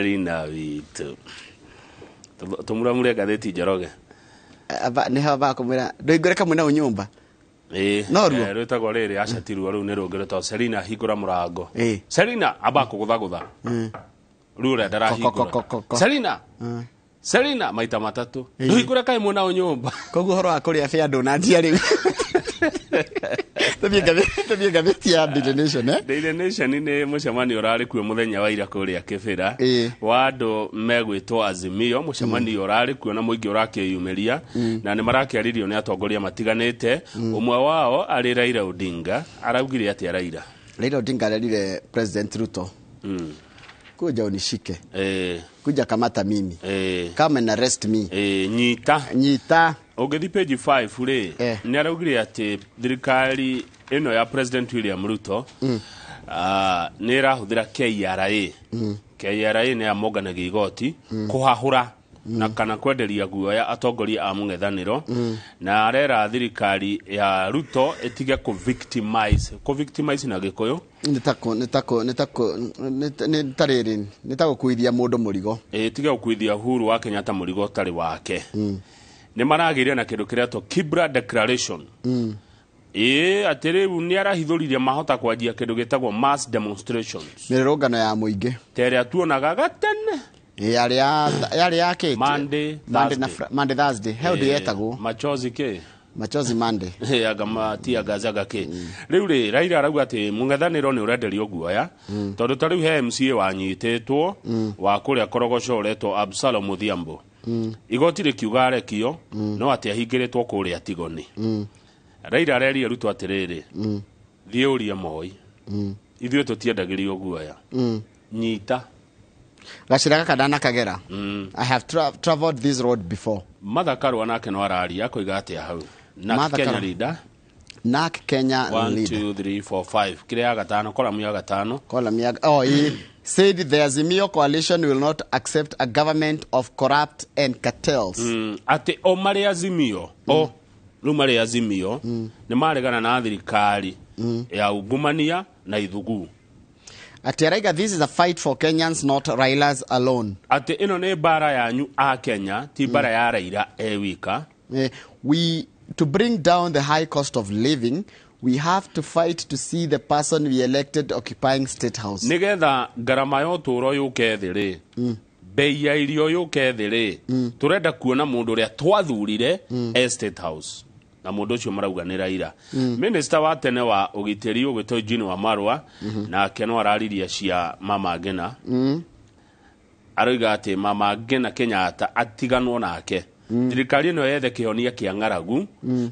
Serina witu tumuramure gatheti Njoroge ni haba kumira ndoigoreka mwena unyumba no ruo rwetagwo riri acatirwo riu ni rungiretwo Serina hingura murango Serina aba kugutha rure ndarahingura Serina maita matatu ndoigore kai mwena unyumba koguo horo akuria fia ndunanjia riu Tabia gatheti ya Daily Nation Daily Nation ni mucemani urari kuo muthenya wa ira kuria Kibira wa andu megwitwo Azimio mucemani urari kuo na muingi urakiyumeria na ni marakiaririo ni atongoria matiganite umwe wao ari Raila Odinga araugire ati Raila Odinga ararire President Ruto kuja unishike kuja kamata mimi come and arrest me nyita Ogethi page 5 ri ni araugire ati thirikari ino ya President William Ruto ni irahuthira KRA ni amonganagia igoti kuhahura na kana kwenderia guoya atongoria a mung'ethaniro na arera thirikari ya Ruto etige victimize na gikuyu nitako kuithia mundu murigo etige kuithia Uhuru wa Kenyatta murigo tari wake ni maragiria na kindu kiretwo Kibra Declaration atiriu ni arahithuririe mahota kwanjia kindu gitagwo mass demonstrations mirurungano ya muingi tere atuonaga gatene yari yake Monday Thursday how do yetagwo machozi Monday agamatia gazaga ke riu ri Raila arauga ati mung'ethaniro ni urenderio guoya tondu tariu he MCA wanyitetwo wa kuria Korogoco uretwo Absalom Odhiambo igoti rikiuga rekio no ati ahingiritwo kuria Tigoni Raila areri Ruto atiriri thie uria Moi ithuĩ tutiendagirio guoya nyita gacira kadana kagera I have traveled this road before Martha Karua nake no araria koiga atia hau na Kenya leader NARC Kenya 1 2 3 4 5 kile ya gatano column ya gatano he said the Azimio coalition will not accept a government of corrupt and cartels ati o mari Azimio rumari Azimio ni maregana na thirikari ya ugumania na ithugu ati araiga this is a fight for Kenyans not Raila's alone ati ino ni bara yanyu a Kenya ti bara ya Raila wika to bring down the high cost of living we have to fight to see the person we elected occupying State House nigetha garama yo turo yuke thiri bei ya irio yuke thiri turenda kuona mundu ria twathurire State House na mundu ucio marauga ni Raila minister wa tene wa ugitiri ugitwo Jini wa Marwa na keno arariria cia Mama Ngina arauga ati Mama Ngina Kenyatta atiganwo nake thirikari ino yethe kihonia kia ng'aragu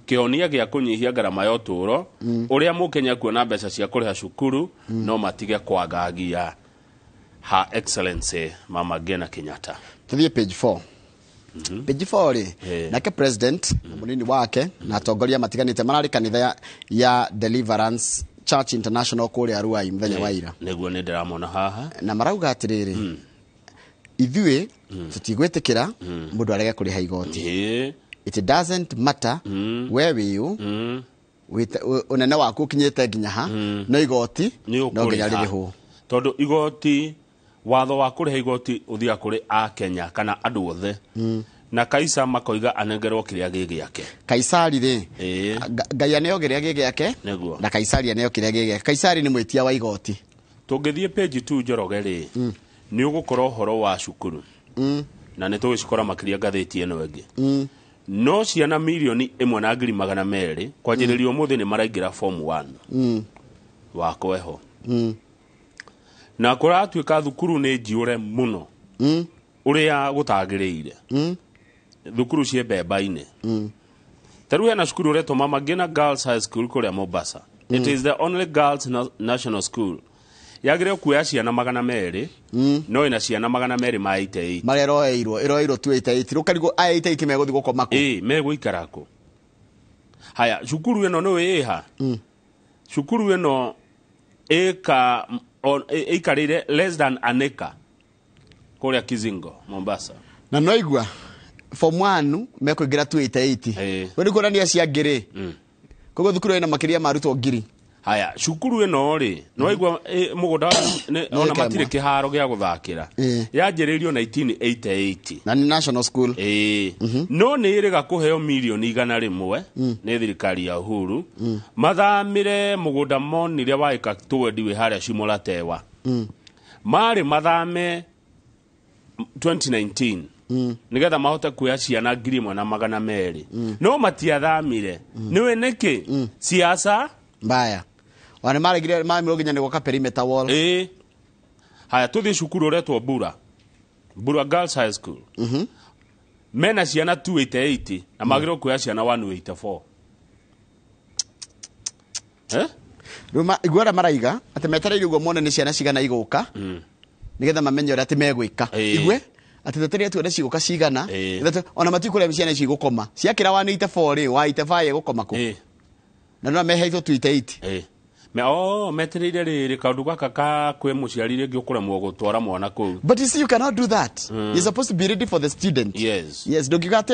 kihonia gia kunyihia garama ya uturo uria mukenya kuona mbeca cia kuriha cukuru no matige kwagagia Her Excellency Mama Ngina Kenyatta tuthie page 4 page 4 ri nake president munini wake na atongoria matiganite marari kanitha ya Deliverance Church International kuri Arua muthenya wa ira niguo ni ndiramona haha na marauga atiriri ithuĩ tutigwetikira mundu arege kuriha igoti it doesn't matter where we you unene waku kinyete nginya ha no igoti no nginya ririho tondu igoti watho wa kuriha igoti uthia kuri a Kenya kana andu othe na Kaisa makoiga anengerwo kiria gigiake Kaisari ri Ngai aneo kiria gigiake na Kaisari aneo kiria gigiake Kaisari ni mwitia wa igoti tungithie page 2 Njoroge ri ni ugukorwo horo wa cukuru na ni tugicikora makiria gatheti eno engi no ciana milioni 1.2 kwanjiririo muthi ni maraingira form 1 wa kweho na kuratuika thukuru ni njiure muno uria gutagiriire thukuru cie Bemba-ini taru hena cukuru reto Mama Ngina Girls High School kuria Mombasa it is the only girls national school yagire kuya ciana 200 no ina ciana 200 maite mareroeirwo tu 88 rukarigo aite ikimego gukoma ku megũikara ku haya cukuru eno no iha cukuru eno ikarire less than an acre kuria Kizingo Mombasa na noigwa form 1 mekuingira tu 88 wewe kurania cia ngiri kogo thukuru ina makiria marutwo ngiri haya cukuru ino ri no igwa mugunda ona matire kiharo gya guthakira yanjiririo 1988 na ni national school no ni iriga kuheo milioni 100 ni thirikari ya Uhuru mathamire mugunda monire waika 20 we haria Shimolatewa mari mathame 2019 nigetha mahote kuya ciana 1,200 no matiathamire niwe niki siasa mbaya wane maregire mamiroginya ni goka perimeter wall haya tuthi cukuru retwo Bura Girls High School mena ciana 288 na magiro kuya ciana 184 Ruma igwara maraiga ate metereire ugo mone ni ciana cigana iguka nigetha mamenye uri ati megwika igwe ati teteria tu uri ciguka cigana ona matikure ciana cigukoma ciakira 184 ri wa 85 gukoma ku na no meheitwo 288 metereire riri kaundu gaka ka kwe muciarire ngi ukuremwo gutwara mwana ku. But you see, you cannot do that. You're supposed to be ready for the student. Yes don't you got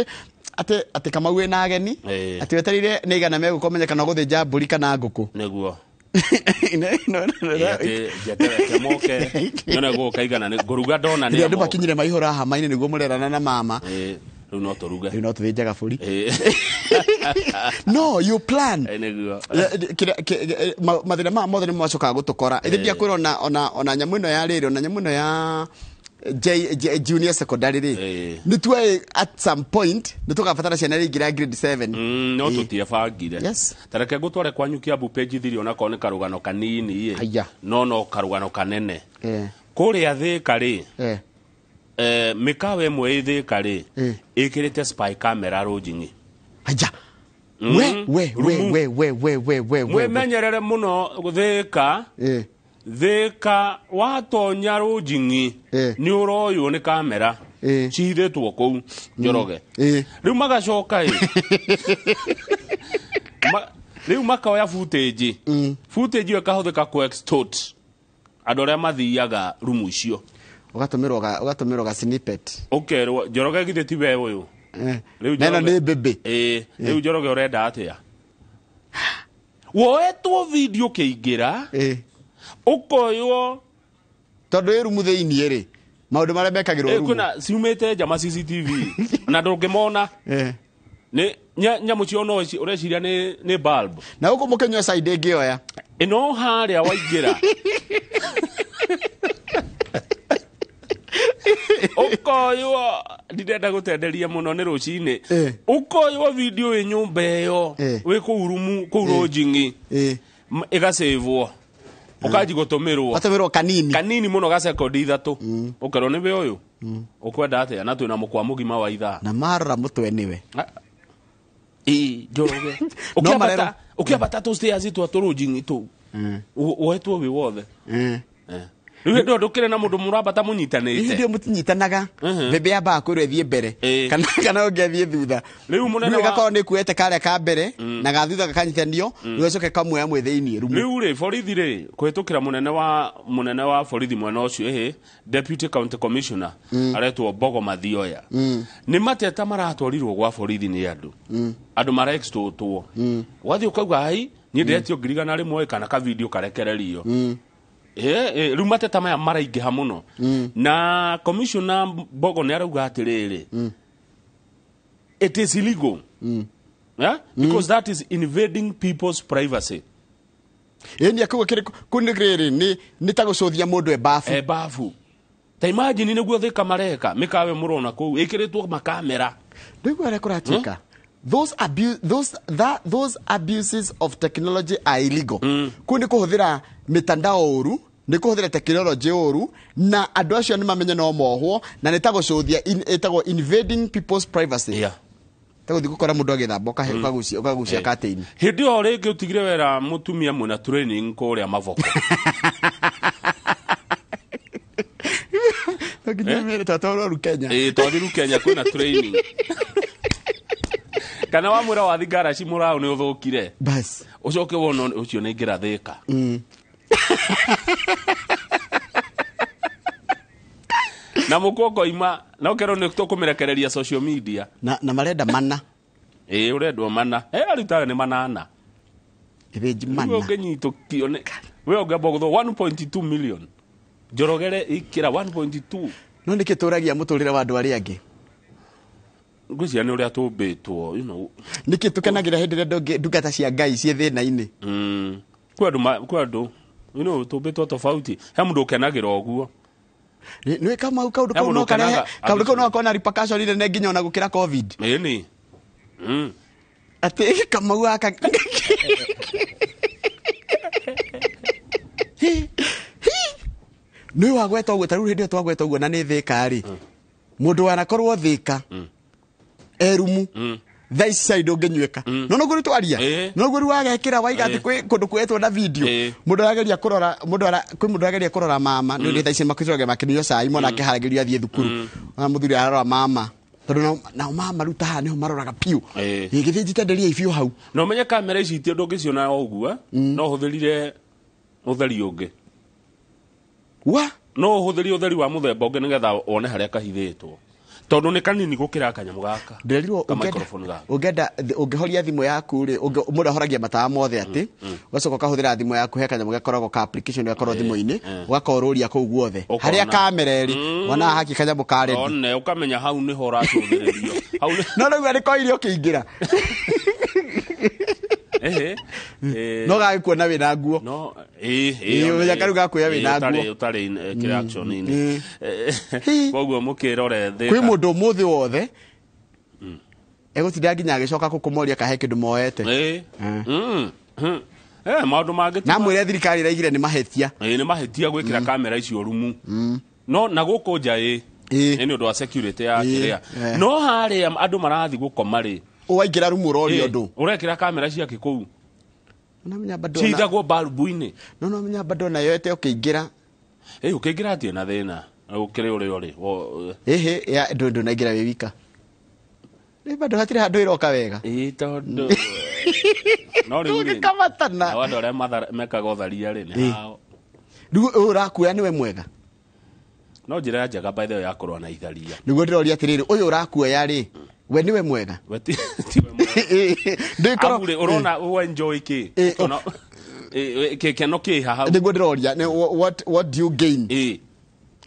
ate kama we na ageni ate weterire ne igana me gukomenya kana guthija mburi kana nguku neguo no kemoke nona go kaigana ne goruga dona ne ndio bakinyire maihora hama-ini niguo murerana na mama riu no turuga riu no tuthija gaburi no you plan neguo mathina ma mothe ni mwacoka gutukora ithia kwira ona nyamu ino ya riri ona nyamu ino ya junior secondary ri nitwe at some point nitugabatara ciana ri gira grade 7 no tutie bangire tareke gutware kwanyu kiambu page thiri ona kone karugano kanini no karugano kanene kuria Thika ri mikawe mwe Thika ri ikirite spy camera rojingi aja we menyerere muno Thika Thika watonya rujingi ni uroyo ni kamera cithitwo kou Njoroge riu magacoka riu makoya footage ikahuthika ku extort adoria mathiaga rumu icio ugatumirwo ga snippet ukerwo Njoroge githe ti we uyu riu nena ni bebe riu Njoroge urenda atia woetwo video kiingira ukoyo tondu irumu thiini ri maundu maria mekagirwo rumu kuna ciumite jama CCTV na ndungimona ni nyamu cio no ureciria ni bulb na uko mukenyo side ingi oya ino haria waingira ukoyo ndenda gutenderia muno ni rucini ukoyo video nyumba iyo wi ku rumu ku rojingi igasevwo ukaji gutumirwo kanini muno ga second 3 ukero ni we uyu ukwenda atia na twina mukwa mugima wa itha na marora mutwe niwe Njoroge ukiabata tu stairs tu aturujingi tu wetwo wi wothe riu ndo kire na mundu murabata munyitanite ndio mutinyitanaga bebe ya ba kwirwe thie mbere kana ungeithie thutha riu munene gakoro ni kuete kare ka mbere na gathutha gakanyitanio nicoke kamwe amwe thiini rumu riu ri borithi ri kuhitukira munene wa borithi mwena ucio deputy county commissioner aretwo Bogo Mathioya ni mateta maratwarirwo gwa borithi ni andu mara extortwo wathi ukauga ai ni ndetio ngirigana rimwe kana ka video karekererio riu mateta maya maraingiha muno na commissioner Bogo ni arauga atiriri it is illegal because that is invading people's privacy ni akuga kire kunigiriri ni tagucuthia mundu ebafu ta imagine ni guo Thika mareka mikawe murona ku ikiritwo makamera ndigo ara kuratika those abuses of technology are illegal kundi kuhuthira mitandao oru ni kuhuthira technology oru na andu acio ni mamenye no mohwo na ni tagucuthia itago invading people's privacy taguthi gukora mundu agithamba ukagucia kateini hindi o ringi utigire wera mutumia mwena training kuria Mavoko Takinyemere tatoro Kenya twathiru Kenya kwina training kana wa mwira wa thigara cimurao ni uthukire bas ucoke wono ucio ni ngira Thika na mukoko ima na ukero ni tukumirekereria social media na marenda mana urendwo mana arutare ni manana Githĩnji mana. Wewe ungenyito kione. Wewe ungabogotho 1.2 million. Njorogere ikira 1.2. No nĩkĩ tũragia mũtũrĩre wa andũ arĩa angĩ? Ngwĩciria nĩ ũrĩa tũmbĩtwo, you know. Nĩkĩ tũkenagĩra hĩndĩ ĩrĩa ndungata cia Ngai ciĩ thĩna-inĩ? Kwĩ andũ you know tũmbĩtwo tofauti. He mũndũ ũkenagĩra ũguo. Nĩ Kamau kaũndũ kau no karehe kaũndũ kau no kona repercussion nene nginya ona gũkĩra COVID. Ĩni. Atĩ Kamau aka nĩ wagweta ũguo tarĩu hĩndĩ ĩyo twagweta ũguo na nĩ Thĩka rĩ mũndũ wanakorwo Thĩka erumu thaa ici cia indo ũngĩnyuĩka no noguo twaria no noguo wagekĩra waiga atĩ kwĩ kũndũ kwetwo na video mũndũ arageria kũrora kwĩ mũndũ arageria kũrora mama nĩ thaa ici makĩrora makĩnyua cai mwana akĩharagĩria athiĩ thukuru mũthuri ararora mama tondũ nao mama rĩu ta haha nĩho maroraga piũ gĩthĩnji tenderia ibiũ hau no ũmenye kamera ici ti ũndũ ũngĩciona o ũguo no ũhũthĩrire ũtheri ũngĩ no ũhũthĩri ũtheri wa mũthemba ũngĩ nĩgetha one harĩa kahithĩtwo tondũ nĩ kanini gũkĩra kanyamũ gaka ũngĩhoria thimũ yaku rĩ mũndũ ahoragia matawa mothe atĩ ũgacoka ũkahũthĩra thimũ yaku he kanyamũ gakoragwo ka application gakorwo thimũ-inĩ ũgakorũria kũu guothe harĩa kamera ĩrĩ wona haki kanyamũ ka rendi one ũkamenya hau nĩho ũracũthĩrĩrio no rĩu arĩ koire ũkĩingĩra no gagĩkuona wĩna nguo no ũmenya karĩu gakwĩya wĩna nguo ũtarĩ kĩreaction-inĩ koguo mũkĩrore Thĩka kwĩ mũndũ ũmũthĩ wothe egũtinda nginya agĩcoka kũkũmoria kahe kĩndũ moete maũndũ mangĩ na mwĩre thirikari ĩraigire nĩ mahĩtia nĩ mahĩtia gwĩkĩra kamera icio rumu no na gũkũ nja nĩ ũndũ wa security ya kĩrĩa no harĩa andũ marathi gũkoma rĩ ũwaingĩra rumu ũroria ũndũ ũrekĩra kamera ciake kũu cithagwo balbu-inĩ no menya bado na yote ũkĩingĩra ũkĩingĩra atĩ na thĩna ũkĩrĩ ũrĩ ya ndũ naingĩra wĩ wika nĩ bado hatirĩ handũ ĩroka wega tondũ no rĩu ũngĩkamatana andũ arĩa mekaga ũtharia rĩ nĩ hao rĩu ũrakuoya nĩwe mwega no njĩra njega by the way ya kũrũa na itharia nĩguo ndĩroria atĩrĩrĩ ũyũ ũrakuoya rĩ we niwe mwega ndĩkorwo ũrona ũenjoy kĩ kĩkeno kĩ haha nĩguo ndĩroria what do you gain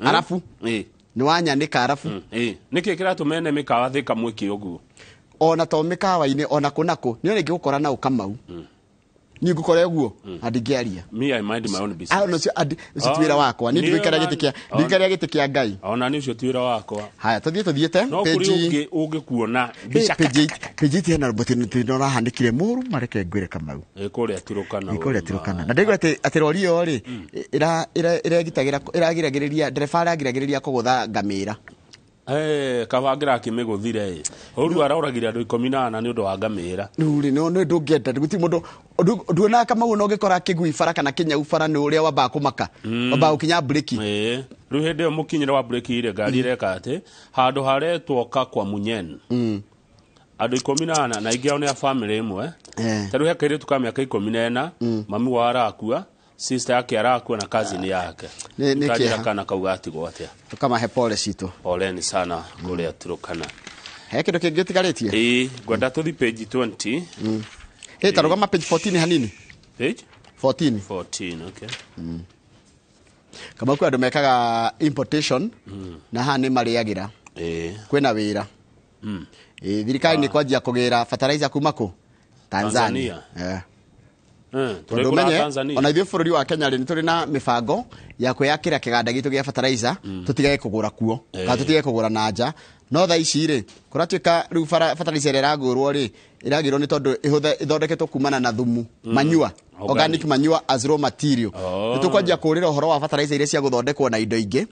arafu nĩ wanyanĩka arafu nĩkĩ kĩratũmene mĩkawa Thĩka mwĩke ũguo ona to mĩkawa-inĩ ona kũnakũ nĩ ona ingĩgũkora na Kamau ni ngukora ũguo andingĩaria I mind my own business ũcio ti wĩra wakwa nĩ ndĩgĩkara gĩtĩ kĩa Ngai ona nĩ ũcio ti wĩra wakwa haya tuthiĩte no kũrĩ ũngĩkuona page hena roboti nĩ ũrahandĩkire mũru mareke ngwĩre Kamau kũrĩa Turukana na ndĩgwĩra atĩ rori ĩyo rĩ ĩragiragĩrĩria ndereba aragiragĩrĩria kũgũtha ngamĩra kabangira akĩmĩgũthire ũru araũragire andũ 14 nĩ ũndũ wa ngamĩra rĩu no ndũngĩenda gũti mũndũ nduona Kamau no ũngĩkora kĩgui bara kana kĩnyau bara nĩ ũrĩa wambaga kũmaka wambaga gũkinya breki rĩu hĩndĩ ĩyo mũkinyĩre wa breki ile ngari ireka atĩ handũ haretwo kwa Munyen andũ 14 na ingĩ ao nĩ a family ĩmwe tarĩu he kairĩtu ka mĩaka 14 mami wa arakua sister yake arakua na cousin yake nĩkĩeha kana kauga atigwo atĩa tukamahe pole citũ poleni sana kũrĩa Turukana he kĩndũ kĩngĩ ũtigarĩtie ngwenda tũthi page 20 tarũgama page 14 hanini page 14 okay kama kwa andũ mekaga importation na haha nĩ marĩagĩra kwĩna wĩra thirikari nĩ kwanjia kũgĩra fertilizer kuma kũ Tanzania ona ithuĩ bũrũri wa Kenya rĩ nĩ tũrĩ na mĩbango ya kwĩyakĩra kĩganda gitũ gĩa fertilizer tũtigage kũgũra kuo kana tũtigage kũgũra na nja no thaa ici rĩ kũratuĩka rĩu fertilizer ĩrĩa ĩragũrwo rĩ ĩragĩrwo nĩ tondũ ĩthondeketwo kumana na thumu manure organic manure as raw material nĩ tũkwanjia kũrĩra ũhoro wa fertilizer iria cia gũthondekwo na indo ingĩ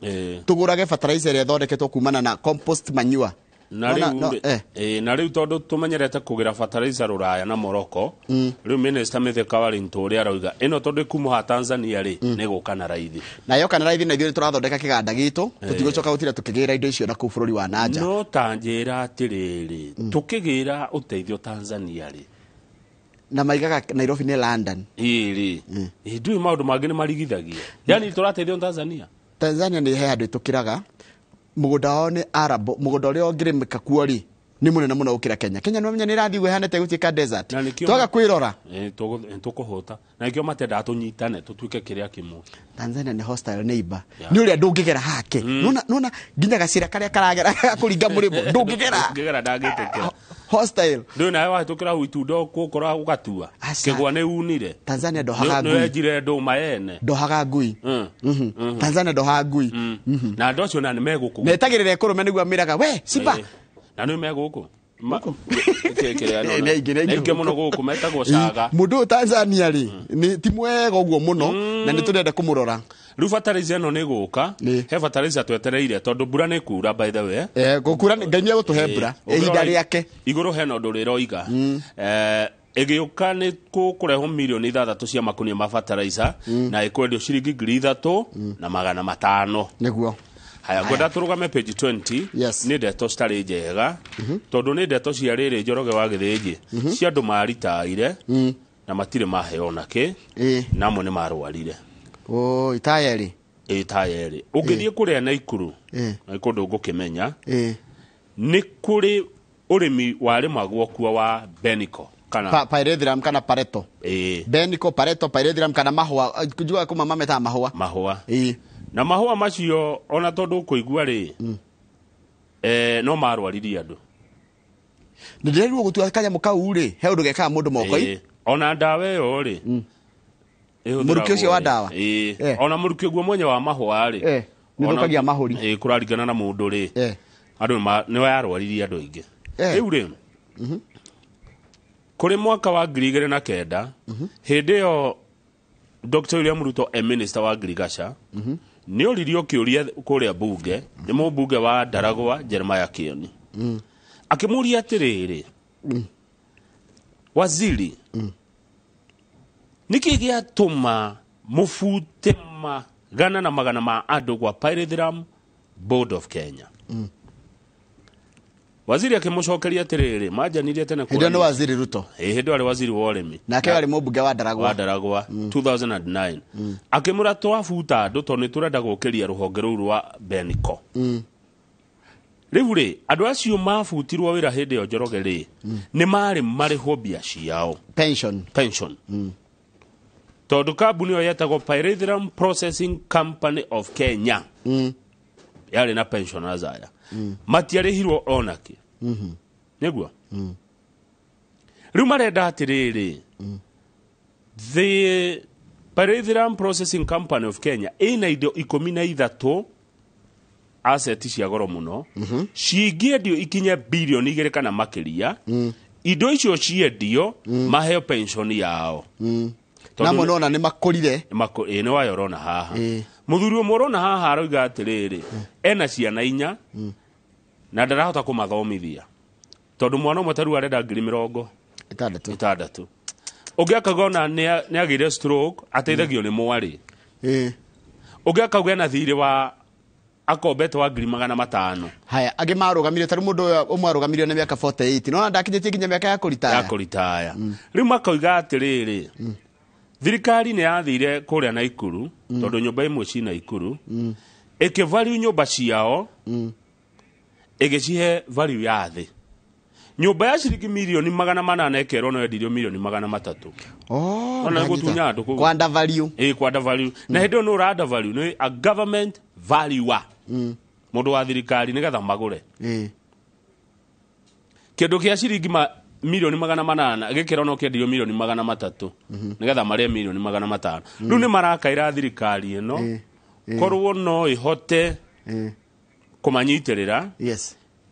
tũgũrage fertilizer ĩrĩa ĩthondeketwo kumana na compost manure na rĩu tondũ tũmenyerete kũgĩra fertilizer Rũraya na Morocco rĩu minister Mithika Warinto ũrĩa arauga ĩno tondũ ĩkuuma Tanzania rĩ nĩ gũka na raithi na yoka na raithi na ithuĩ tũrathondeka kĩganda gitũ tũtigũcoka gũtira tũkĩgĩra indo icio na kũu bũrũri wa nanja no ta njĩra atĩrĩrĩ tũkĩgĩra ũteithio Tanzania rĩ na maigaga Nairobi nĩ London ndũĩ maũndũ mangĩ nĩ marigithagia yani tũrateithio Tanzania nĩ he handũ tũkĩraga mũgũnda wao nĩ arabo mũgũnda ũrĩa ũngĩrĩmĩka kuo rĩ nĩ mũnene mũno gũkĩra Kenya. Kenya nĩ menya nĩ rathiĩ gwehanĩte gũtuĩka desert. Na nĩkĩo- Twaga kwĩrora. Tũkũhũta. Na nĩkĩo matendaga tũnyitane tũtuĩke kĩrĩa kĩmwe. Tanzania nĩ hostile neighbor. Yeah. Nĩ ũrĩa ndũngĩgera hake. Nona nginya gacira karĩa karagera kũringa mũrĩmo ndũngĩgera. Ngĩgera ndangĩtĩkĩra. Hostile. Ndũĩ nawe wahĩtũkĩra itunda gũkora ũgatua. Aca. Kĩgwa nĩ unire. Tanzania ndohaga Nĩ ngui. wenjire ndũma yene. Ndohaga ngui. Tanzania ndohaga ngui. Na andũ acio na nĩ megũkũ. Na etagĩrĩra ĩkũrũme nĩguo amĩraga we Simba. Na nĩ megũkũ. Nĩ aingĩ, nĩ aingĩ. Nĩingĩ mũno gũkũ metagwo caga. Mũndũ ũyũ Tanzania rĩ nĩ ti mwega ũguo mũno na nĩ tũrenda kũmũrora. Rĩu fertilizer ĩno nĩ gũka. He fertilizer twetereire tondũ mbura nĩ kuura by the way. Gũkura Ngai nĩ egũtũhe mbura ihinda rĩake. Igũrũ hena ũndũ rĩroiga. Ĩgĩũka nĩ kũrehwo milioni 6 cia makũnia ma fertilizer na ĩkwendio ciringi 3,500. Nĩguo. Haya ngwenda tũrũgame page 20. Yes. Nĩ ndeto citarĩ njega tondũ nĩ ndeto cia rĩrĩ Njoroge wa Gĩthĩnjĩ cia andũ maritaire na matirĩ maheo nakĩ na amwe nĩ marwarire. Itaya rĩ. Itaya rĩ. Ũngĩthiĩ kũrĩa Naikuru na kũndũ ngũkĩmenya nĩ kũrĩ ũrĩmi warĩmagwo kuo wa Benico kana Pyrethrum kana Pareto. Benico, Pareto, Pyrethrum kana mahũa. Kujua kuma mameta mahũa. Mahũa. Na mahũa macio ona tondũ kũigua rĩ no marwaririe andũ. Nĩ ndĩrerirwo gũtua kanyamũ kau rĩ he ũndũ gekaga mũndũ moko-inĩ. Ona ndawa ĩyo rĩ mũrukĩ ũcio wa ndawa. Ona mũrukĩ guo mwenye wa mahũa rĩ nĩ thũkagia mahũri. Kũraringana na mũndũ rĩ andũ nĩ yarwaririe andũ aingĩ. Rĩu rĩ kũrĩ mwaka wa 2009 hĩndĩ ĩyo Dr. William Ruto minister wa Agriculture nĩ oririo kĩũria kũrĩa bunge nĩ mũmbunge wa Ndaragwa Jeremiah Kioni akĩmũria atĩrĩrĩ waziri nĩkĩ gĩatũma mũbute magana na magana ma andũ gwa Pyrethrum Board of Kenya. Waziri akĩmũcokeria atĩrĩrĩ manjanirie tene kwa ndio waziri Ruto hĩndĩ arĩ waziri wa ũrĩmi nake arĩ mũmbunge wa Ndaragwa 2009 akĩmũra twabuta andũ tondũ nĩ tũrenda gũkĩria rũhonge rũu rwa Benico. Rĩu rĩ andũ acio mabutirwo wĩra hĩndĩ ĩyo Njoroge rĩ nĩ marĩ marĩhwo mbia ciao pension tondũ kambuni ĩyo yetagwo Pyrethrum Processing Company of Kenya yarĩ na pensioners aya matiarĩhirwo onakĩ nĩguo rĩu marenda atĩrĩrĩ the Pyrethrum Processing Company of Kenya ĩna indo 13 asset cia goro mũno cingĩendio ikinye bilioni 2 kana makĩria indo icio ciendio maheo pension yao na mũnona nĩ makũrire nĩ wayorona haha mũthuri ũmwe ũrona haha aroiga atĩrĩrĩ ena ciana 4 na ndarahota kũmathomithia tondũ mwana ũmwe tarĩu arenda 60,000 ũngĩ akagona nĩ agĩire stroke ateithagio nĩ mwarĩ ũngĩ akauga ena thirĩ wa akombete wa 500,000. Haya angĩ marũgamire tarĩ mũndũ ũmwe arũgamirio na mĩaka 48 no ndakinyĩtie nginya mĩaka ya kũritaya rĩu makoiga atĩrĩrĩ thirikari nĩ yathire kũrĩa Naikuru tondũ nyũmba imwe ci Naikuru ĩkĩvalue nyũmba ciao ĩgĩcihe value ya thĩ nyũmba ya ciringi milioni 800 ĩkerwo no yendirio milioni 300. Ona gũtunya andũ kwanda value kwanda value na hĩndĩ ĩyo nĩ ũranda value nĩ a government value mũndũ wa thirikari nĩgetha magũre kĩndũ kĩa ciringi milioni 800 gĩkĩro no kĩendirio milioni 300 nĩgetha marĩa milioni 500. Rĩu nĩ marakaĩra thirikari ĩno korwo no ĩhote kũmanyitĩrĩra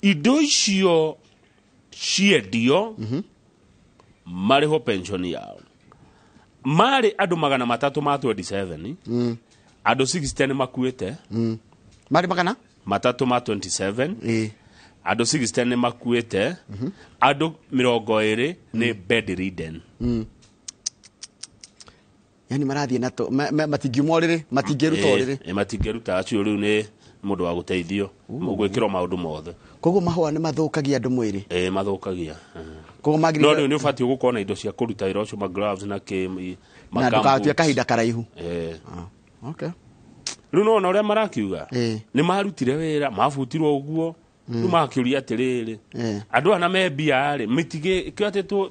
indo icio ciendio marĩho pension yao marĩ andũ 300 ma 27 andũ 60 nĩ makuĩte marĩ magana 3 ma 27 andũ 60 nĩ makuĩte andũ 20 nĩ bedridden yani marathiĩ na matingĩumwo matingĩruta rĩrĩ matingĩruta acio rĩu nĩ mũndũ wa gũteithio gwĩkĩrwo maũndũ mothe koguo mahũa nĩ mathũkagia andũ mwĩrĩ mathũkagia koguo no nĩ ũbatiĩ gũkorwo na indo cia kũruta wĩra ũcio gloves na na ndũgatue kahinda karaihu rĩu nona ũrĩa marakiuga nĩ marutire wĩra mabutirwo ũguo Ruma kiuria atiriri. Andu ana membia ri mitige kiate tu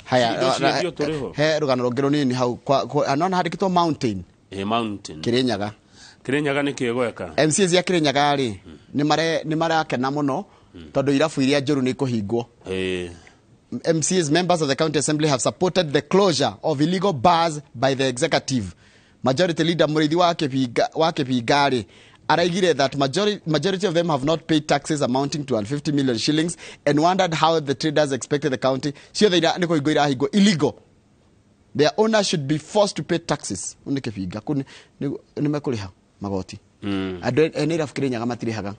haya he rugano rongero nini hau anona handikitwo mountain mountain Kirinyaga ni kiegweka MCs ya Kirinyaga ri ni marakena muno tondu irabu iria njuru ni kuhingwo MCs, members of the county assembly, have supported the closure of illegal bars by the executive. Majority leader Murithi wa Kipigari araigire that majority of them have not paid taxes amounting to 150 million shillings and wondered how the traders expected the county illegal. Their owners should be forced to pay taxes. Unikipiga ni mekuriha magoti. Enira Kirinyaga matirihaga.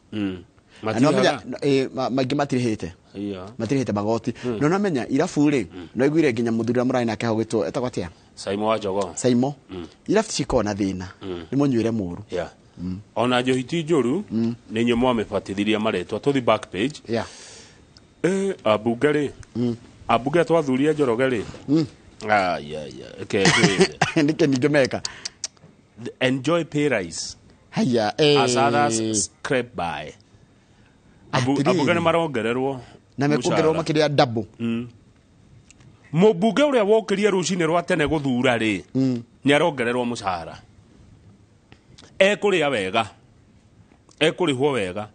Magi matirihite. Matirihite magoti. No namenya irabu ri no igwire nginya muthuri murai nake hogitwo etagwo atia Saimo wa Jogo. Saimo irabu cikona thina ni munywire muru ona Johiti Njuru ni nyumo amefatithiria maretwa tuthi back page abugari abuga twathuria Njoroge ri nike ningemeka enjoy pay rise haya as others scrape by abuga ni marongererwo na mekongererwo makiria double Mubuge uria wokirie rucine rwa tene guthura ri ni arongererwo mushahara ekuria wega ekurihwo wega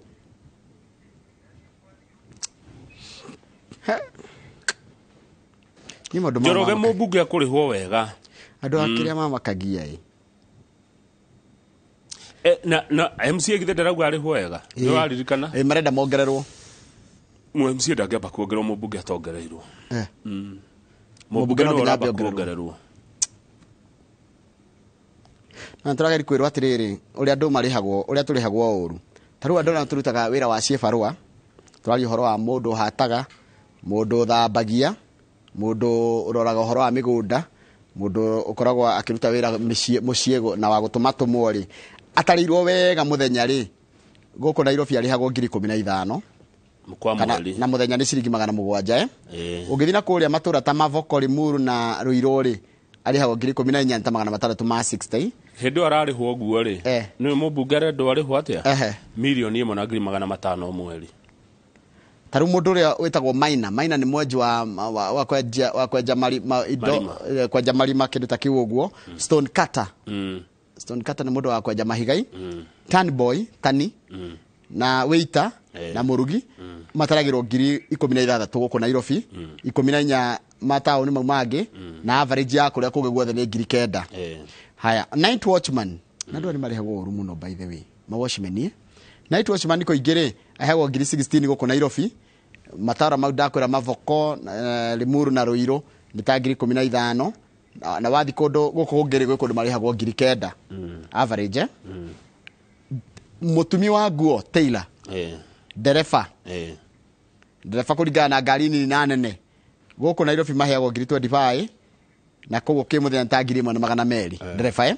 Njoroge mubuge akurihwo wega andu akiria mamakagia na MC githederagwa arihwo wega ni waririkana marenda mongererwo MC ndangeba kuongererwo mubuge atongereirwo mubuge no raba kuongererwo na turageri kwirwo atiriri uria andu marihagwo uria turihagwo uru taru andu na turutaga wira wa ciefarwa turari horo wa mundu hataga mundu thambagia mundu uroraga horo wa migunda mundu ukoragwo akiruta wira muciego na wa gutuma tumori atarirwo wega muthenya ri guku Nairobi arihagwo 15,000 mukwa mwali na muthenya ni ciringi 700 ungithina kuria matura ta Mavoko Limuru na Ruiru ri arihagwo 14,660 Hedo ararihwo guo ri ni mubungere ndo arihwo atia milioni 1,500 mweri taru mundu ria witagwo Maina ni mwenji wa kwenja marima kindu ta kiu uguo Stone Cutter ni mundu wa kwenja mahigai Tan Boy Tani na Waiter na Murugi mataragirwo 16,000 guku Nairobi 14 mataoni mau mangi na average ya kuria kuge guothe ni 9,000 haya night watchman na ndo ni marihagwo uru muno by the way ma watchman night watchman niko igire ahagwo 16 guku Nairobi matara mau ndakwira Mavoko Limuru na Ruiru ni ta 15,000 na wathi kundu guku ngiri gwe kundu marihagwo 9,000 average mutumi wa nguo Taylor dereva kuringana na ngari nini na nene guku Nairobi maheyagwo 25 na koguo kimuthenya ta 1,200 dereva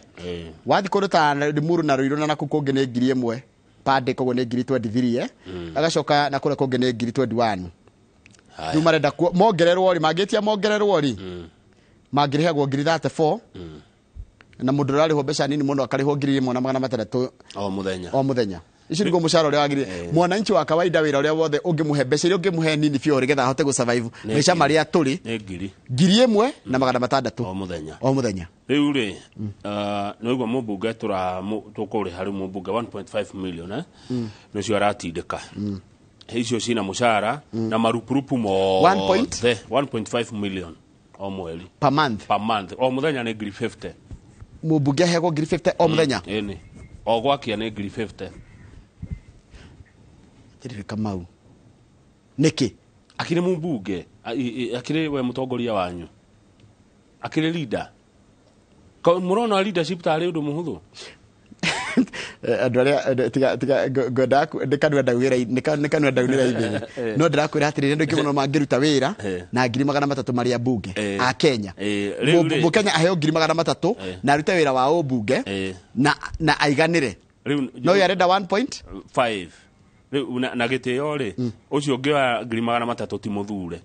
wathi kundu ta Limuru na Ruiru na kuku ngi ni 1,000 pande koguo ni 23 agacoka na kure kungi ni 21 riu marenda mongererwo ri mangitia mongererwo ri mangirihagwo 34 na mundu rarihwo mbeca nini muno akarihwo 1,300 o muthenya icio niguo mushahara uria wagire mwananchi wa kawaida wira uria wothe ungimuhe mbeca iria ungimuhe nini fio rigetha ahote gu survive mbeca maria turi 1,600 o muthenya riu ri noiguo mubunge tukuri hari mubunge 1.5 million nicio aratindika icio cina mushahara na marupurupu mo 1.5 million o mweri per month o muthenya ni 50 mubunge hego 50 o muthenya ni o gwakia ni 50 tirire Kamau niki akire mubunge akire we mutongoria wanyu akire leader ko murona leadership tari undu muhuthu andu aria tiga godaku ndikanwenda wira ndikanwenda wira ithe no ndirakwira atirire ndu kimuno mangiruta wira na 300 maria bunge a Kenya Kenya aheo 300 na arute wira wa ubunge na aiganire no yarenda 1.5 na gitio ri ucio ngi wa 300 ti muthure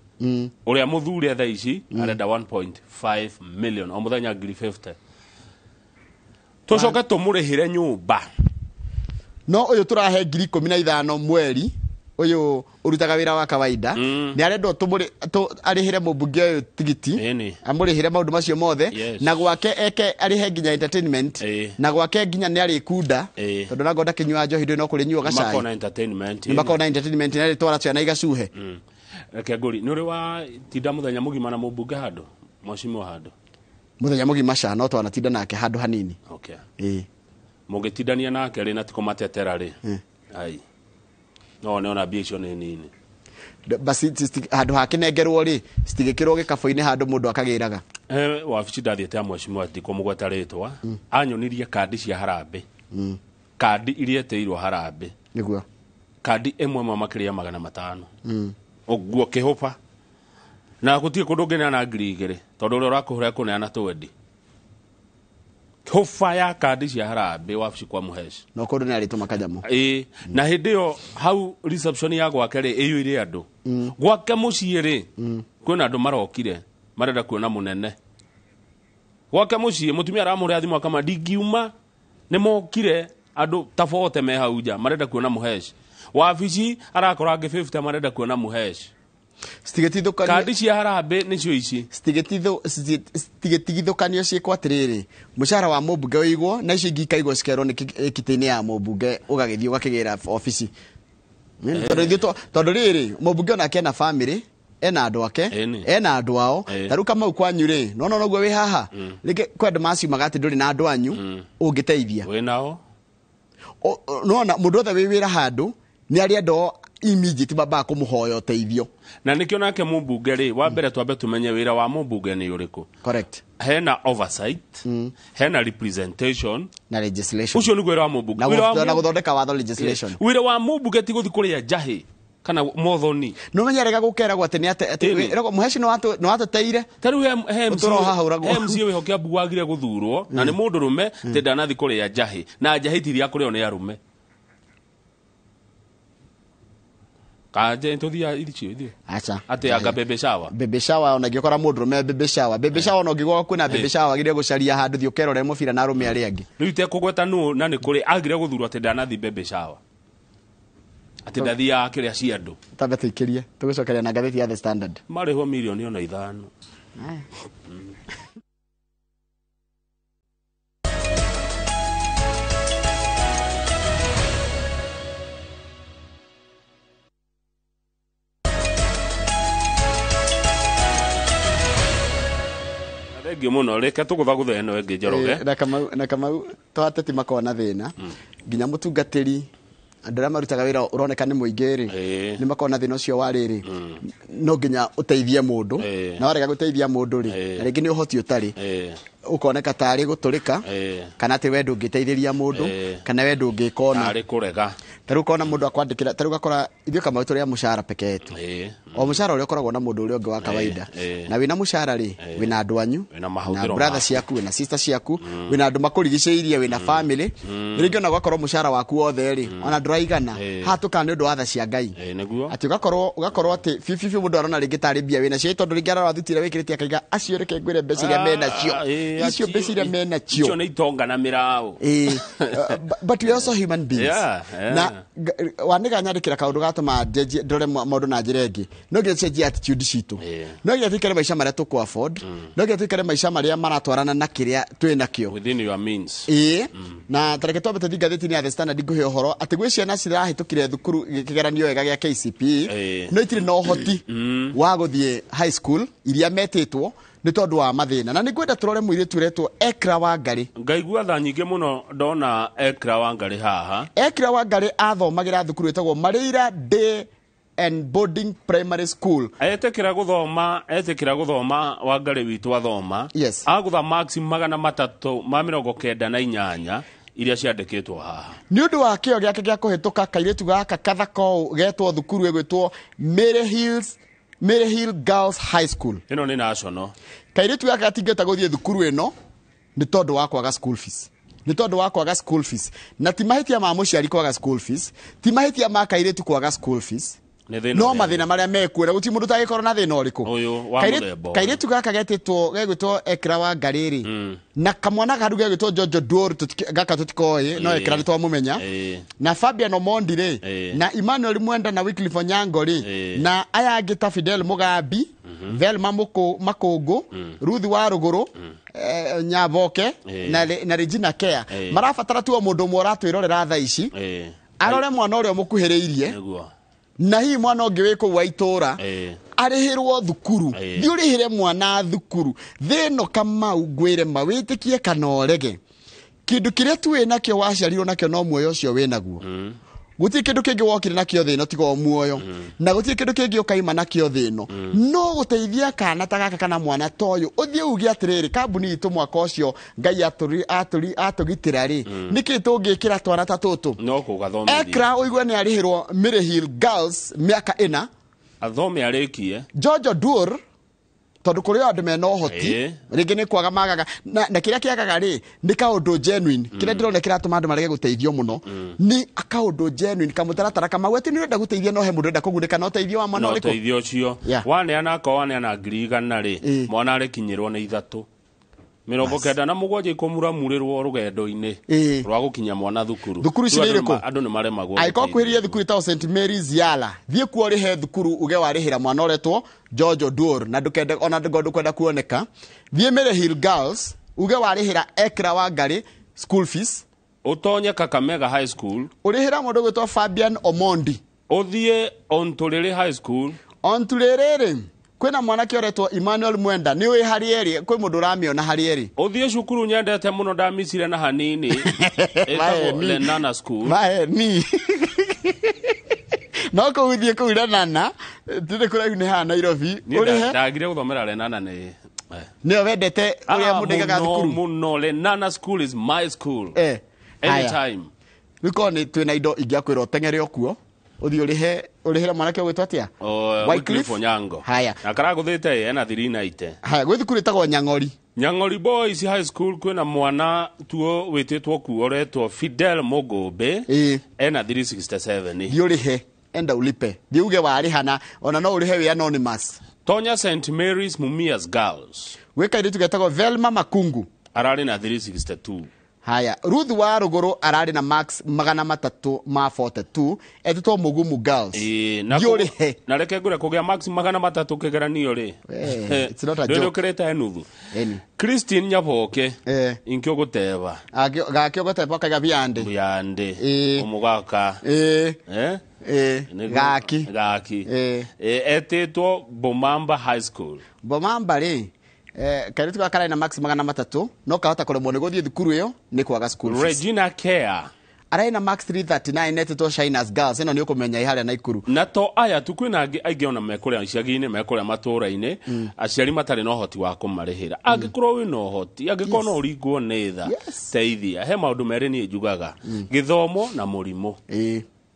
uria muthure tha ici arenda 1.5 million o muthenya 50 tucoka tumurihire nyumba no uyu turahe 15,000 mweri uyu urutaga wira wa kawaida ni arendo arihire mubunge uyu tigiti amurihire maundu macio mothe na gwake eke arihe nginya entertainment na gwake nginya ni arikunda tondu na ngoda kinywa njohi ndo no kuri nyuo gacai makona entertainment na twara ciana igacuhe reke nguri ni uri wa tinda muthenya mugima na mubunge handu mwashimo handu muthenya mugima ca no twana tinda nake handu hanini mugitindania nake ri na tiko matetera ri ai no ona bia icio ni nini basi handu hakinengerwo ri citigikirwo gikabu-ini handu mundu akagiraga wabici ndathiete ya mwashimo ati ko mugweta ritwa anyonirie kandi cia harambe kandi iria eteirwo harambe niguo kandi emwe makiria 500 oguo kihupa na gutie kundu ngena na 2,000 tondu uri urakuhura kuneana 20 hofa ya kandi cia harambe wabici kwa muheci no kundu ni aritu makajamo na hindi yo hau reception ya gwake ri iyuire andu gwake mucii ri kwina andu marokire marenda kuona munene gwake mucii mutumia aramure athimu kama dingiuma ni mokire andu tafote me hau nja marenda kuona muheci wabici arakora 50 marenda kuona muheci stigetithukania kandi cia harambe nicio ici stigetithukania ciikwa atiriri mushara wa mubunge uigwo na icio ingĩ ikaigwo cikerwo ni kiti-ini ya mubunge ugagithii ugakigira ofici tondu riri mubunge onake ena family ena andu ake ena andu ao taru kama kwanyu ri no noguo wi haha rike kwendu maciumaga ati nduri na andu anyu ungiteithia we nao no na mundu othe wi wira handu ni ariendo immediate baba kumuhoya uteithio na nikio nake mubunge ri wa mbere twambe tumenye wira wa mubunge ni uriku correct hena oversight hena representation na legislation ucio ni wira wa mubunge na guthondeka watho legislation wira wa mubunge ti guthi kuria njahi kana mothoni no menyerega gukeragwo ati ni ati muheci no watuteire taru MC we hokia bu wagire guthurwo na ni mundu rume te ndanathi kuria njahi na njahi ti ria kurio ni arume kaje ntothia iricio ithio acha ati anga bebe shower ona gikora mundu me bebe shower no gigwa kwina bebe shower gire gucaria handu thio kerore mubira na arume ari angi riu te kugweta nu na ni kuri agire guthurwo ati ndanathi bebe shower ati ndathia akiria cia andu tambe tuikirie tugucokeria na ngatheti ya The Standard marihwo milioni ona 5 Rege muno reke tuguthagutha eno enge njoroge na kama twateti makona thina nginya mutungatiri andu aria marutaga wira uroneka ni muingiri ni makona thina ucio wa riri no nginya uteithie mundu na warega guteithia mundu ri rigi ni uhoti utari ukoneka tari guturika kana ati we ndungiteithĩria mundu kana we ndungikona tari kurega taru kona mundu akwandikira taru gakora ithio kama uturia mushara peke yetu o mushara uri ukoragwo na mundu uri ungi wa kawaida na wina mushara ri wina andu anyu na brother ciaku wina sister ciaku wina andu makurigicĩirie wina family ringi ona gwakorwo mushara waku wothe ri ona nduraigana hatuka ni undu wa tha cia Ngai ati ugakorwo ati fifi mundu arona ringi tari bia wina cia tondu ringi arara thutire wikirite akaiga acio reke ngwire mbeca iria mena cio icio mbeca iria mena cio icio ni itonga na mirao but we also human beings na waniga nyandikira kaundu gatuma ndore maundu na njira ingi no nginya change attitude citu no nginya twikare maisha maria tuku afford no nginya twikare maisha maria maratwarana na kiria twina kio within your means na tareke twambe tuthi ngatheti-ini ya The Standard nguhe uhoro ati gwi ciana cirahitukire thukuru kigeranio wega gia KCPE no itire no hoti wa guthie high school iria metitwo ni tondu wa mathina na ningwenda turore muiritu uretwo Ekra Wangari ngaigua tha nyingi muno ndona Ekra Wangari haha Ekra Wangari athomagira thukuru etagwo Marĩira Day and Boarding Primary School etekira guthoma Wangari witu athoma agutha maximum 398 iria ciandikitwo haha ni undu wa kio giake gia kuhituka kairitu gaka kathako getwo thukuru egwitwo Mary Hill Girls High School ino ni national kairitu gaka gatingeta guthie thukuru ino ni tondu wa kwaga school fees na ti mahitia ma muciari kwaga school fees ti mahitia ma kairitu kwaga school fees no mathina maria mekuira guti mundu tagikorwo na thina uriku kairitu gaka gegwitwo Ekra wa Ngariri na kamwana kadu gegwitwo Jojo Duor gaka tutikoi no Ekra nitwamumenya na Fabian Omondi na Emmanuel Mwenda na Wycliffe Onyango na aya angita Fidel Mugambi Velma Makongo Ruthi wa Ruguru Nyaboke na Regina Kea marabatara tu mundu umwe uratwirorera tha ici arore mwana uria mukuhiriirie na hii mwana ungi wiko wa itora arihirwo thukuru thiurihire mwana thukuru thino Kamau ngwire mawitikie kana orege kindu kiria tu wina kio waciarirwo nakio no muoyo ucio winaguo guti kindu kingi wokire nakio thino tigo muoyo na guti kindu kingi ukaima nakio thino no guteithia kana tagaka kana mwana toyo uthie ugi atiriri kambuni itu mwaka ucio ngai atugitira niki tungikira twana tatutu no kugathomithia Ekra uigwe ni arihirwo Mary Hill Girls miaka 4 athome arikie Jojo Duor tondu kuri andu mena uhoti ringi ni kwaga magaga na kiria kiagaga ni kaundu genuine kiria ndirone kiratuma andu marege guteithio muno ni akaundu genuine kamutaratara kamagweti ni urenda guteithia no he mundu urenda kuguneka no teithio wa mwana uriku no teithio ucio wane na ngirigana mwana arikinyirwo ni 3 90 na mugwaje ikomura murirwo rugendo-ini rwa gukinya mwana thukuru ciririku andu ni maremagwo aiko kwiriye thukuru ta St Mary's Yala thie kuo rihe thukuru uge warihira mwana uretwo Jojo Duor na ndukende ona ndu kwenda kuoneka thie Mary Hill Girls uge warihira Ekra wa Ngari school fees utonye Kakamega High School urihira mundu gwitwo Fabian Omondi uthie Ontulele High School Ontulele kwina mwana kioretwo Emmanuel Mwenda ni wi harieri kwi mundu ramiona harieri uthie cukuru nyendete muno ndamisire na hanini etagwo Lenana School ni no ko uthie ku Lenana tinde kuraihu ni ha Nairobi urihe ndagire guthomera Lenana ni wendete uria mundu igaga thukuru muno Lenana School is my school anytime wiko ni twina indo ingiakwira tengere okuo uthie urihira mwana kio gwitwa atia Wycliffe Onyango haya akaraguthite ena 390 haya gwithukuru itagwo Nyang'ori Boys High School kwina mwana tuo wititwo kuoretwo Fidel Mogombe ena 367 thiurihe enda ulipe thiuge warihana ona no urihe wi anonymous tonya St Mary's Mumias Girls wika iritu getagwo Velma Makungu arari na 362 haya Ruthi wa Ruguru arari na max 342 etitwo Mugumu Girls thiurihe na reke ngure kugia max 300 kigeranio it's not a joke ndio kireta enuthu Christine Nyaboke inkyo guteba gakyo guteba kaga biyande umugaka gaki etitwo Bomamba High School Bomamba karitu gakara na max 300 no kahota kuremwo ni guthie thukuru iyo ni kwaga school fees Regina Care araina max 339 netito Shinas Girls eno ni ukumenya iharia na ikuru na to aya tukwina aingi ona mekuria iciagine mekuria matura-ini aciari matari no hoti wa kumarihira angikorwo wi no hoti angikorwo no uringwo ni tha teithia he maundu meri ni njugaga githomo na murimo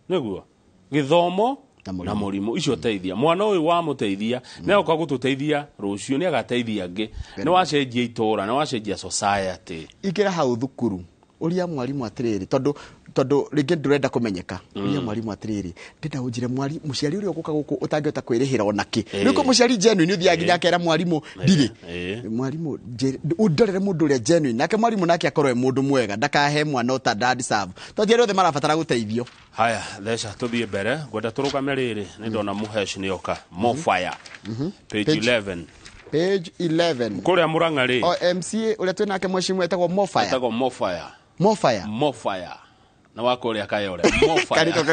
niguo githomo na murimo icio teithia mwana uyu wa muteithia ne ukagututeithia rucio ni agateithia ngi ni wacenjia itura ni wacenjia society ikira hau thukuru uria mwarimu atiriri tondu ringi ndurenda kumenyeka uria mwarimu atiriri ndenda unjire mwari muciari uria guka guku utangihota kwirihira onaki niko muciari genuine uthia nginya kera mwarimu ndiri mwarimu undorere mundu uria genuine nake mwarimu nake akorwe mundu mwega ndakahe mwana uta dad serve tondu rothe marabatara guteithio haya thesha tuthie mbere gwenda turugame riri ni ndona muhesh ni oka more fire page 11 kuria Murang'a ri MCA uria twinake mweshimu etagwo more fire na wako uria kayore more fire kariko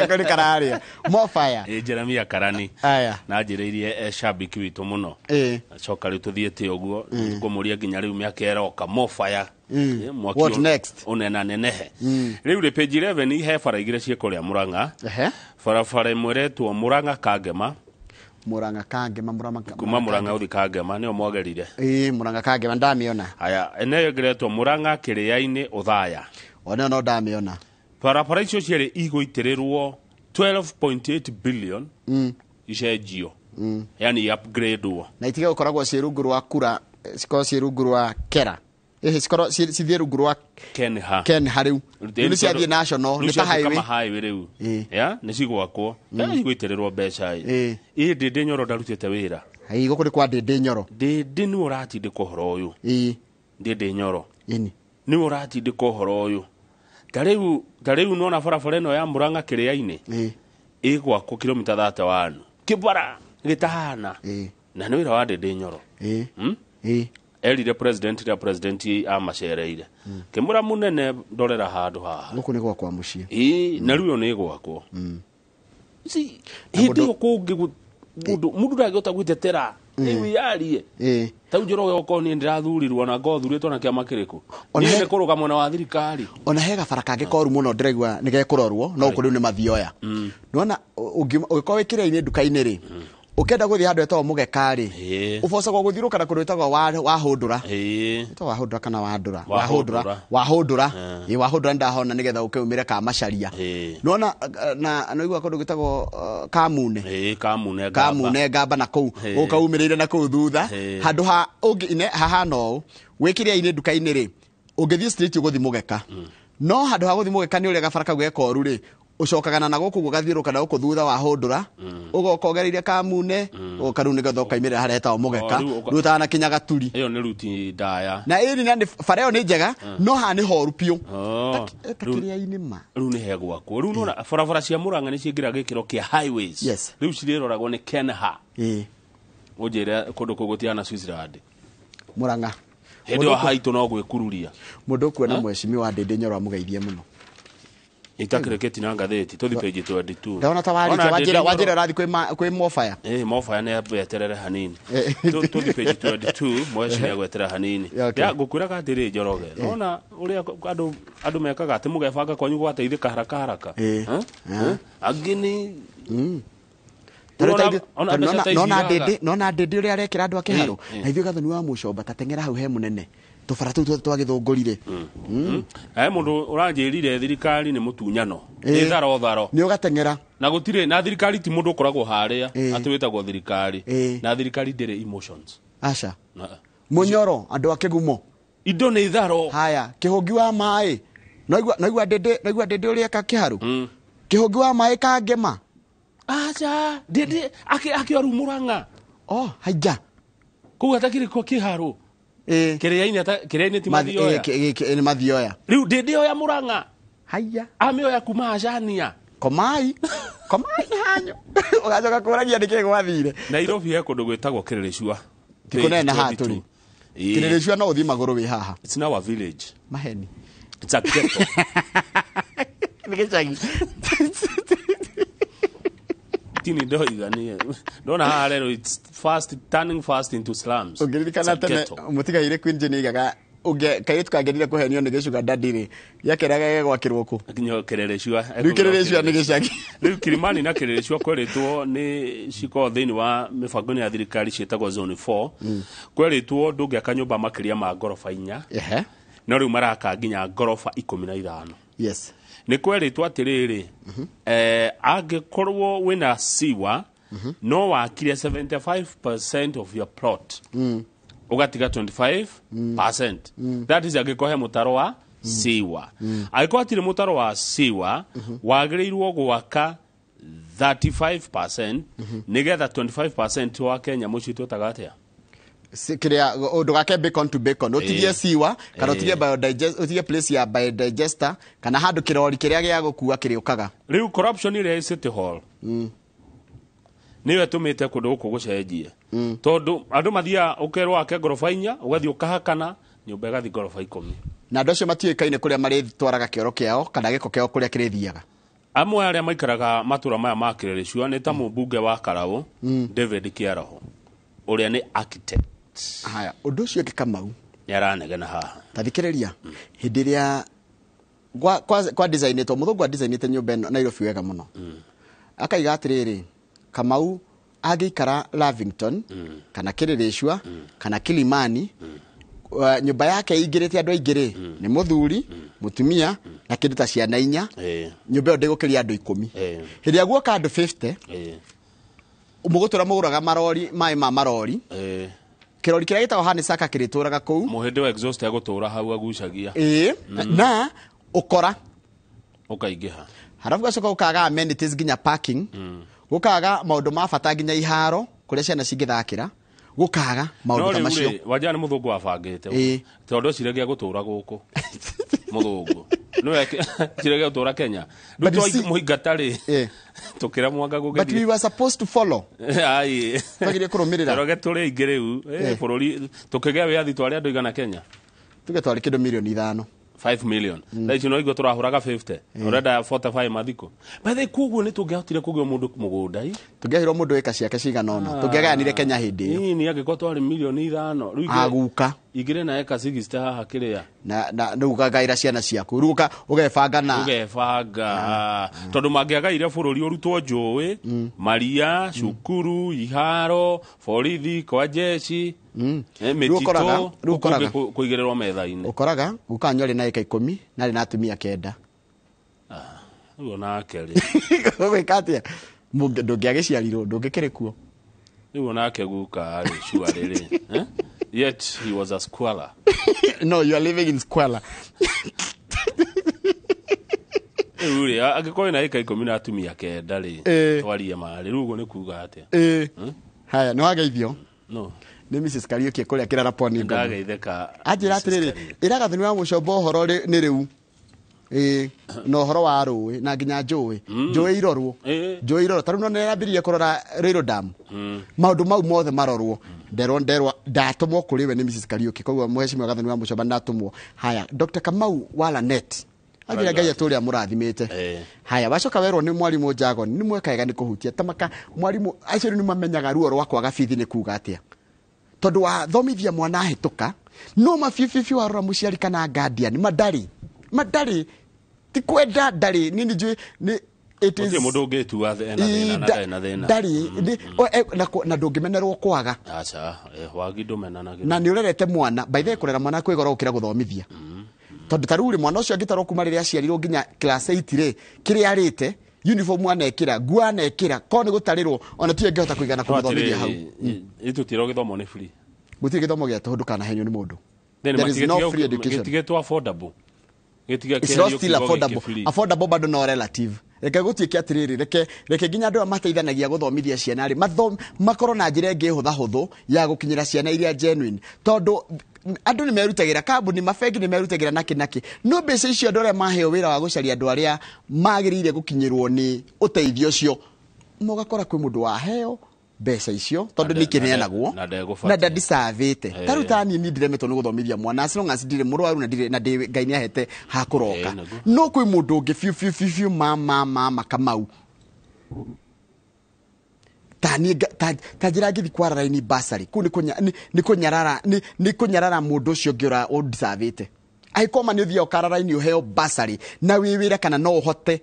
kari kararia more fire Jeremia Karani aya na njiririe shabiki witu muno acoka ri tuthiete uguo ngumuria nginya riu miaka eroka more fire what next unena nenehe riu ri page 11 ihe bara igire cie kuria Murang'a bara imweretwo Murang'a Kangema kuma Murang'a uthi Kangema ni omwagerire Murang'a Kangema ndamiona haya eneyo ngeretwo Murang'a Kiria-ini Uthaya ona no ndamiona bara icio ciere iguitirirwo 12.8 billion icenjio yani upgrade wo na itige ukoragwo cirunguru wa kura siko cirunguru wa kera cikoro cithie rungu rwa Ken Hariu ni ciathie national ni ta highway kama highway riu ya ni cigwakwo na cigwitererwo mbeca Ndindi Nyoro ndarutite wira igo kuri kwa Ndindi Nyoro Ndindi ni uratindika uhoro uyu Ndindi Nyoro ni uratindika uhoro uyu tariu nona barabara ino ya Murang'a Kiriaini igwakwo kilomita 31 kibara gitahana na ni wira wa Ndindi Nyoro erire president amacereire kimura munene ndorera handu haha guku ni gwakwa mucie na riu ni gwakwo si hindi ukungi mundu ndagota gwitetera ni yarie tau Njoroge okoni ndirathurirwo na ngothuritwo na kiama kiriku ni ne kuruga mwena wa thirikari ona hega baraka ngikoru muno ndiregwa nigekurorwo no kuri ni mathioya nona ugiko wikire-ini nduka-ini ri ukenda guthii handu etagwo mugekari ubocagwo guthiruka na kundu etagwo wahundura to wahundura kana wahundura ndahona nigetha ukiumire ka macaria nona na noigwa kundu gitagwo kamune ngamba na kuu ukaumirire na kuu thutha handu ha ungine hahana uu wikire-ini nduka-ini ri ungithii street uguthi mugeka no handu ha guthi mugeka ni uria gabara kau gekoru ri ucokagana na guku gugathiruka na guku thutha wa hundura ugokogereire kamune ukaru nigetha ukaimirira hareta mugeka rutana kinya gaturi iyo ni ruti ndaya na iri ni bara iyo ni njega no ha ni horu piu takiria-ini ma riu ni hegwakwo riu nona barabara cia Murang'a ni ciingira gikiro kia highways riu ciriroragwo ni Kenha ujire kundu kugutiana Switzerland Murang'a hindi wa haitu no gwikururia mundu kuona mweshimi wa Ndindi Nyoro amugeithie muno itakireketi na ngatheti tuthi page 22 ndona ta wajira rathi kwi mofaya mofaya ne abeterere hanini tuthi page 22 mweshimi agwetera hanini ya gukwira katiri Njoroge nona uria andu mekaga ati mugefanga kwanyu gwateithika haraka agini nona Ndindi uria arekira andu akiharo na ithuĩ gathoni wa mucomba tateng'era hau he munene tubara tu twagithungurire mundu uranjirire thirikari ni mutunyano tharo ni ugateng'era na gutire na thirikari ti mundu ukoragwo haria ati witagwo thirikari na thirikari ndire emotions aca munyoro andu akigumo indo ni tharo haya kihungi wa mai noigwa Ndindi uria kakiharu kihungi wa mai ka ngema aca Ndindi akioru Murang'a haija kuga takiri ko kiharu Kiriaini ti mathioya ni mathioya riu Ndindi oya Murang'a haya amioya kuma Azania komai hanyo ugacoka kuragia niki gwathire Nairobi he kundu gwitagwo Kiriricua tikunena ha turi Kiriricua no uthi maguru wi haha it's now a village maheni it's a ghetto nikicagi tini ndoiganie ndona harero it's turning fast into slums ungirikana tene mutigaire kwinjini gaga uge kayitu kagerire kuhenio ni gicuga dadiri yakeraga gwakirwo ku nginyo Kiriricua ni gicagi riu Kilimani na Kiriricua kweritwo ni ciko thini wa mibango ya thirikari cietagwo zone 4 kweritwo ndungiaka nyumba makiria ma ngorofa 4 no riu maraka nginya ngorofa 15 yes ni kweritwo atiriri angikorwo wina siwa no wakire 75% of your plot ugatiga 25% that is agikohe mutaro wa siwa agikotire mutaro wa siwa wagirirwo gwaka 35% nigetha 25% wa Kenya mucitwo tagatia sikiria ndugake bacon to bacon utigie siwa kana utigie biodigester utigie place ya biodigester kana handu kirori kiria gia gukua kiriukaga riu corruption ile city hall niwe tumite kundu guku gucenjie tondu andu mathia ukerwo ake ngorofa 4 ugathi ukahakana nyumba igathi ngorofa 10 na andu acio matiikaine kuria mari twaraga kioro kiao kana giko kiao kuria kirithiaga amwe aria maikaraga matura maya ma Kiriricua ni ta mubunge wa Karau David Kiaraho uria ni architect haya undu ucio Kamau yaranegena haha tathikiriria hindi ria kwa design to muthungu design te nyumba Nairobi wega muno akaiga atiriri Kamau agiikara Lavington kana Kiriricua kana Kilimani nyumba yake igirite andu aingire ni muthuri mutumia na kindu ta ciana 4 nyumba yo ndigukiria andu 10 hindi ya guoka andu 50 umugutura muguraga marori mai ma marori kirori kiria gitagwo Hanisaka kirituraga kuu muhindi wa exhaust agutura hau agucagia na ukora ukaingiha harafu gacoka ukaga amenities ginya parking gukaga maundu ma bata ginya iharo kuria ciana cingithakira gukaga maundu macio wajana muthungu wabangite tondu ciregia gutura guku muthungu no ciregia gutura Kenya ndu muhingatari tukira mwanga gugethi but we were supposed to follow ai bagire kurumirira roge turi ingiriu bururi tukigea wiathi twari andu igana Kenya tuge twari kindu milioni 5 5 million thaici no igwe turahuraga 50 urenda 45 mathiko bathe kuguo ni tungihotire kugio mundu mugunda tungihirwo mundu eka ciake ciganona tungigayanire Kenya hindi iyo ni agiko twari milioni 5 riu aguka igire na eka 60 haha kiria na nugagaira ciana ciaku ruka ugebanga tondu mangiagaire bururi urutwo njui maria cukuru iharo borithi kwa jeshi rukoraga kuigererwo metha-ini ukoraga ukanyori na eka 10 nari na atumia 9 ugo nake ri wekatia ndungiagiciarirwo ndungikire kuo ugo nake guka ari sure riri yet he was a squalor. No, you are living in squalor. Uri agiko ina ika 10 na atumia 9 ri twarie mari rugo ni kuga atia haya no ageithio no ni Mrs. Kariuki kuria kirara poni ngo ndageitheka ajira atiriri iraga thini wa mucombo horo ni riu no horo wa ruwi na nginya njui irorwo taru no nerambirie kurora Ruiru Dam maundu mau mothe marorwo nderwa ndatumwo kuri we ni Mrs. Kariuki koguo muheshimiwa gathani wa mucomba ndatumwo haya Dr. Kamau wala net agira ngai aturia murathimite haya bacoka werwo ni mwarimu Jago ni mwekaega ni kuhutia tamaka mwarimu acio ni mamenyaga ruo rwa kwaga bithi ni kuga atia tondu wa thomithia mwana hituka no mafififi warora muciari kana guardian madari ti kwenda ndari nini njui ni it is mundu ngetu wa na thena ndari na ndungimenerwo kwaga acha wagi ndumenanagira na ni urerete mwana by the kurera mwana kwigora ukira guthomithia tondu taruri mwana ucio angitaro kuma riria aciarirwo nginya class 8 ri kiria arite uniform anekira nguo anekira ko ni gutarirwo ona tu angihota kuigana kuthomithia hau itu tiro githomo ni free gutire githomo gia tondu kana henyo ni mundu there is no free education getigetwo affordable it's not still affordable bado no relative reke gutiike atiriri reke ginya andu mateithanagia guthomithia ciana ri makoro na njira ingi huthu ya gukinyira ciana iria genuine tondu andu ni merutagira kambuni mafegi ni merutagira naki no mbeca icio andu aria maheo wira wa gucaria andu aria magirire gukinyirwo ni uteithio ucio mugakora kwi mundu wa heo mbeca icio tondu ni kineanagwo na ndadisavite tarutani ni ndiremetwo ni guthomithia mwana as long as ndire murwaru na ndire na ngai ni ahete ha kuroka no kwi mundu ungi fiu mama Kamau tani tajira ngithi kwarara ni basari ku ni kunyarara mundu ucio ngiura udisavite aikoma ni uthio karara ni uheo basari na wiwire kana no uhote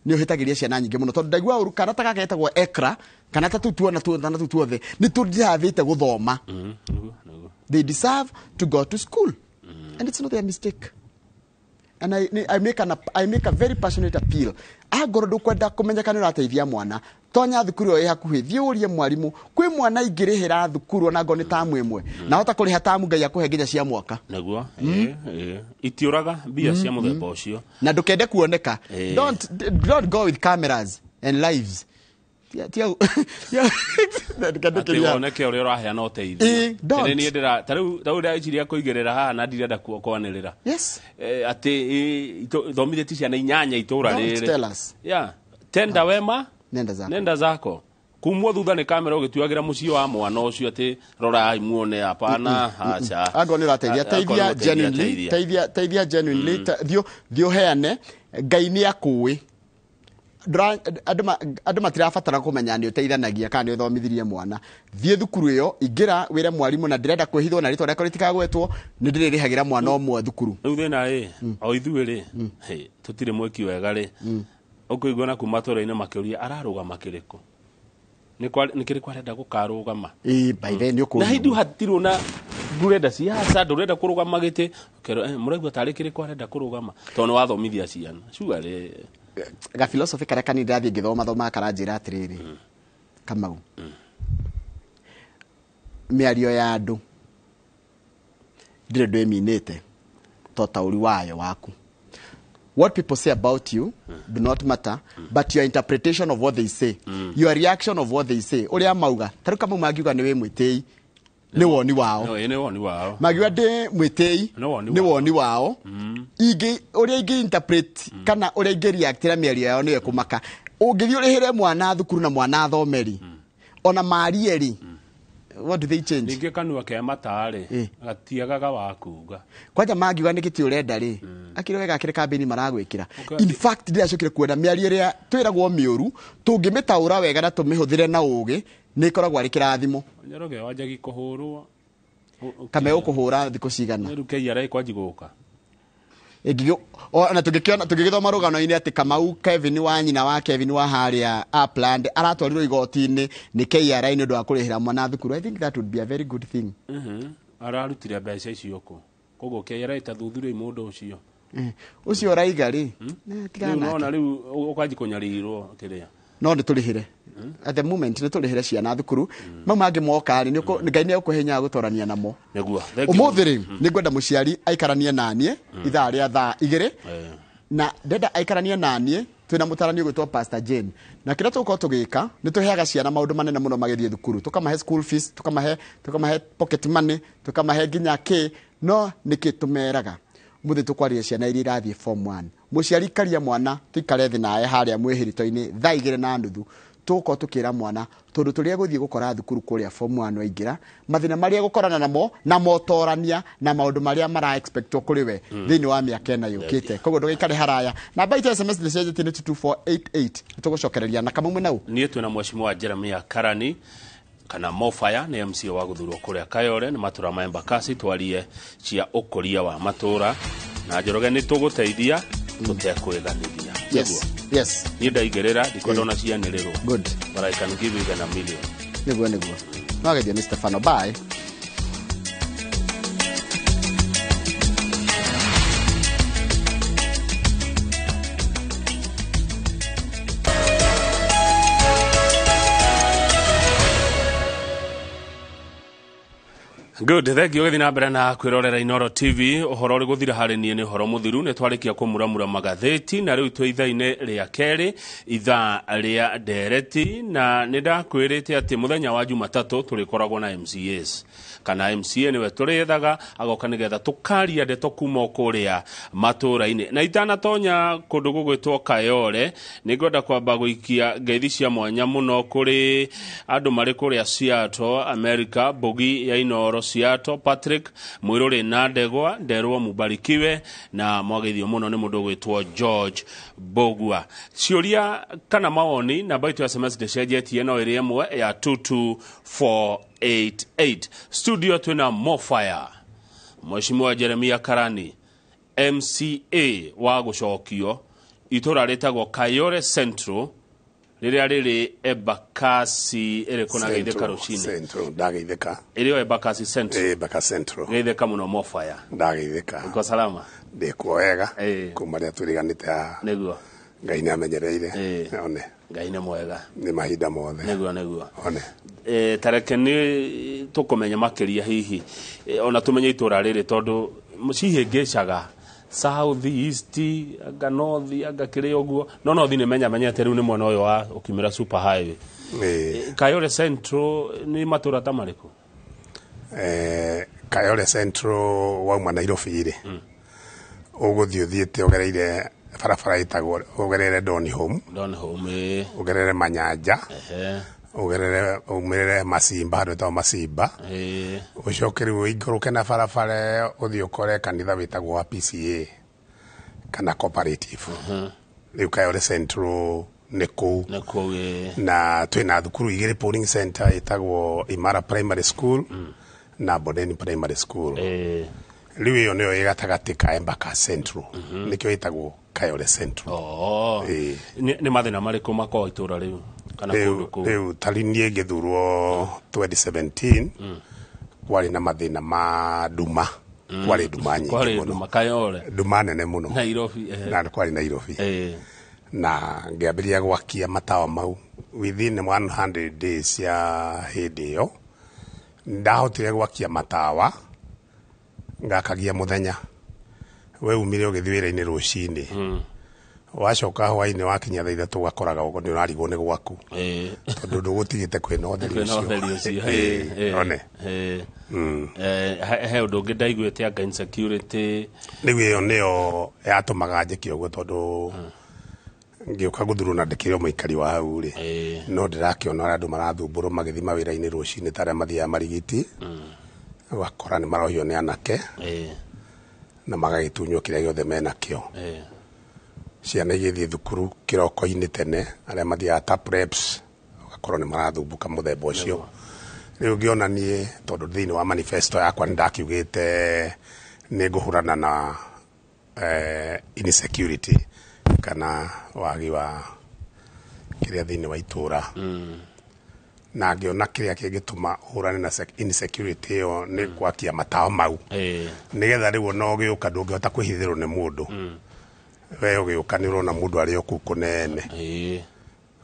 ni uhitagiria ciana nyingi muno tondu ndagwa uru kana takagetagwo ekra kana tuona tuothe ni tudisavite guthoma they deserve to go to school and it's not their mistake. And I make a very passionate appeal. Agoro ndukwenda kumenya kana urateithia mwana tonya thukuru yo hakuhi thiurie mwarimu kwi mwana ingirihira thukuru na ngo ni tamu imwe na hota kuriha tamu ngai akuhe nginya cia mwaka naguo itiuraga bia cia muthemba ucio na ndukende kuoneka don't go with cameras and lives oneke uri uraheana uteithio kene ni ndira tariu ndaiciria kuigerera haha na ndirenda kwanirira yes ati thomithie ciana 8 itura riri tenda wema nenda zako kumwo thutha ni kamera ugituagira mucii wa mwana ucio ati rora muone hapana acha ago ni rateithia teithia genuinely thio heane ngai ni akui andu matirabatara kumenya ni uteithanagia kana ni uthomithirie mwana thie thukuru iyo ingira wire mwarimu na ndirenda kwihithwo na ritwa rekodi tikagwetwo ni ndiririhagira mwana omwe thukuru riu thina o ithuĩ ri tutire mweki wega ri ukuigwa na kuma tora-ini makiuria ararugama kiriku ni kiri kwarenda gukarugama by then you na hindu hatirwo na ndurenda siasa ndurenda kurugama giti muraigwa tari kiri kwarenda kurugama tondu wathomithia ciana cugare ga philosophy kare kani ndathi ngithoma thoma karanjira atiriri Kamau mĩario ya andũ ndire ndweminĩte totaũri wayo waku. What people say about you do not matter, but your interpretation of what they say, your reaction of what they say, ũrĩa mauga tarũ kama magiuga nĩ wĩ mwĩtĩi nĩ woni wao, nĩ woni wao, magiuga ndĩ mwĩtĩi nĩ woni wao. Ingĩ ũrĩa ingĩ interpret kana ũrĩa ingĩ react na mĩario yao nĩwe kũmaka. Ũngĩthiĩ ũrĩhĩre mwana thukuru na mwana thomeri ona marieri, what do they change? Ningĩ kanua ke matare gatiagaga wakuga kwanja magiuga nĩ gĩtĩ ũrenda rĩ akĩrĩ wega akĩrĩ kambĩni maragwĩkĩra. In fact ndĩracokire kuona mĩario ĩrĩa twĩragwo mĩũru tũngĩmĩtaũra wega na tũmĩhũthĩre na ũũgĩ nĩ ikoragwo arĩ kĩrathimo. Njoroge wanjagi kũhũrwo kame ũkũhũra thikũ cigana rĩu KRA kwanji gũka na tũngĩgĩthoma rũgano-inĩ atĩ Kamau Kevin wa nyina wa Kevin wa harĩa Upland aratwarirwo igoti-inĩ nĩ KRA nĩ ũndũ wa kũrĩhĩra mwana thukuru. I think that would be a very good thing. Ararutire mbeca icio kũ koguo KRA ĩtathuthuria mũndũ ũcio ũcio ũraiga rĩ rĩu nona rĩu ũkanji kũnyarirwo kĩrĩa no nĩ tũrĩhĩre at the moment nĩ tũrĩhĩre ciana thukuru mau mangĩ moka nĩ Ngai nĩ ũkũhenya gũtorania namo. Ũmũthĩ rĩ nĩ ngwenda mũciari aikaranie naniĩ ithaa rĩa thaa 2 na ndenda aikaranie naniĩ twĩna mũtarani ũgwĩtwo Pastor Jane na kĩrĩa tũkorwo tũgĩka nĩ tũheaga ciana maũndũ manene mũno magĩthiĩ thukuru, tũkamahe school fees, tũkamahe pocket money, tũkamahe nginya no nĩkĩ tũmeraga mũthĩ tũkwarĩria ciana iria irathiĩ form 1 mũciari karia mwana tũikare thĩ naye harĩa mwĩhĩrito-inĩ thaa 2:30 tũkorwo tũkĩra mwana tondũ tũrĩa gũthiĩ gũkora thukuru kũrĩa form 1 waingĩra mathĩna marĩa gũkorana namo na motorania na maũndũ marĩa mara expectwo kũrĩ we thĩinĩ wa mĩaka ĩna yũkĩte. Koguo ndũgaikare haraya. Namba itũ SMS nĩcenjetie nĩ 22488 nĩtũgũcokereria na kamwe nau niĩ twĩna mheshimiwa Jeremiah Karani kana Mofaya nĩ MC wa gũthurwo kũrĩa Kayole nĩ matũra ma Embakasi twarie cia ũkũria wa matũra na Njoroge nĩ tũgũteithia tũtekwĩganithia. Yes. Niĩ ndaigĩrĩra ndikwenda na cianĩrĩrwo. Good. But I can give you a million. Nĩguo. No ageithio nĩ Stefano. Bye. Good, thank you. Gĩthi na mbere na kwĩrorera Inooro TV. Ũhoro ũrĩ gũthira harĩ niĩ nĩ ũhoro mũthiru. Nĩ twarĩkia kũmuramura magathĩti na rĩu twĩ ithaa-inĩ rĩa kerĩ, ithaa rĩa ndereti, na nĩ ndakwĩrĩte atĩ mũthenya wa Jumatatũ tũrĩkoragwo na MCAs kana MCA nĩwe tũrĩethaga agoka nĩgetha tũkaria ndeto kuma kũrĩa matũra-inĩ. Na itanatonya kũndũ gũgwĩtwo Kayole nĩ ngwenda kwamba gũikia ngeithi cia mwanya mũno kũrĩ andũ marĩ kũrĩa Seattle, America, Bogi ya Inooro Seattle, Patrick Mwiruri na Ndegwa, Nderwo Mubarikiwe na mwageithio mũno nĩ mũndũ gwĩtwo George Bogua. Ciũria kana mawoni namba itu ya SMS ndĩcenjetie no ĩrĩ ĩmwe ya 22488. Studio twina Mofaya Mheshimiwa Jeremiah Karani MCA wa gũcokio itura rĩtagwo Kayole Central rĩrĩa rĩrĩ Embakasi ĩrĩ kuna Geithĩka Rũcinĩ. Central ndageithĩka. Ĩrĩ Embakasi Central. Embakasi Central. Geithĩka mũno Mofaya. Ndageithĩka. Uko salama? Ndĩkuo wega. Kuma rĩa tũriganĩte haha. Nĩguo. Ngai nĩ amenyereire. One. Ngai nĩ mwega. Nĩ mahinda mothe. Nĩguo. One. Tareke nĩ tũkũmenya makĩria hihi ona tũmenye itũra rĩrĩ tondũ cihĩngĩcaga south east anga north anga kĩrĩa ũguo no north nĩ menyete rĩu nĩ mwena ũyũ wa ũkimĩra super highway. Kayole Central nĩ matũra ta marĩkũ? Kayole Central wauma Nairobi rĩ ũgũthiĩ ũthiĩte ũgereire barabara ĩtagwo ũgereire Donholm ũgereire Manyanja ũgerere umĩrĩre Masimba handũ ĩtagwo Masimba ũcoke rĩu ũikũrũke na barabara ũthiĩ ũkore kanitha wĩtagwo wa PCA kana cooperative. Rĩu Kayole Central nĩ kũu na twĩna thukuru igĩrĩ polling center ĩtagwo Imara Primary School na Bodeni Primary School. Rĩu ĩyo nĩyo ĩ gatagatĩ ka Embakasi Central nĩkĩo ĩtagwo Kayole Central. Nĩ mathĩna marĩkũ makoragwo itũra rĩu? Rĩu tari niĩ ngĩthurwo 2017 kwarĩ na mathĩna ma nduma, kwarĩ nduma nyingĩ mũno, nduma nene mũno na kwarĩ Nairobi, na ngĩambĩrĩria gwakia matawa mau within 100 days ya hĩndĩ ĩyo ndahotire gwakia matawa ngakagia muthenya we umire ugithii wira-ini rucini wacoka hwaini wakinya thaa ithatu ugakoraga ugo ni urarigwo ni gwaku tondu ndugutigite kwina utheri ucio one he undu ungi ndaiguite anga insecurity riu iyo niyo yatumaga njike uguo tondu ngiuka guthuru na ndikire muikari wa hau ri no ndirakiona andu marathumburo magithi mawira-ini rucini taria mathiaga marigiti ugakora ni marohio ni anake na magagitunywo kiria giothe menakio ciana igithii thukuru kiroko-ini tene aria mathiaga tap reps ugakorwo ni marathumbuka muthemba ucio riu ngiona nie tondu thiini wa manifesto yakwa ndakiugite ni nguhurana na insecurity kana wagi wa kiria thiini wa itura na ngiona kiria kingituma hurane na insecurity yo ni gwakia matawa mau nigetha riu no giuka ndungihota kwihithirwo ni mundu we ugiuka ni urona mundu ari oku kunene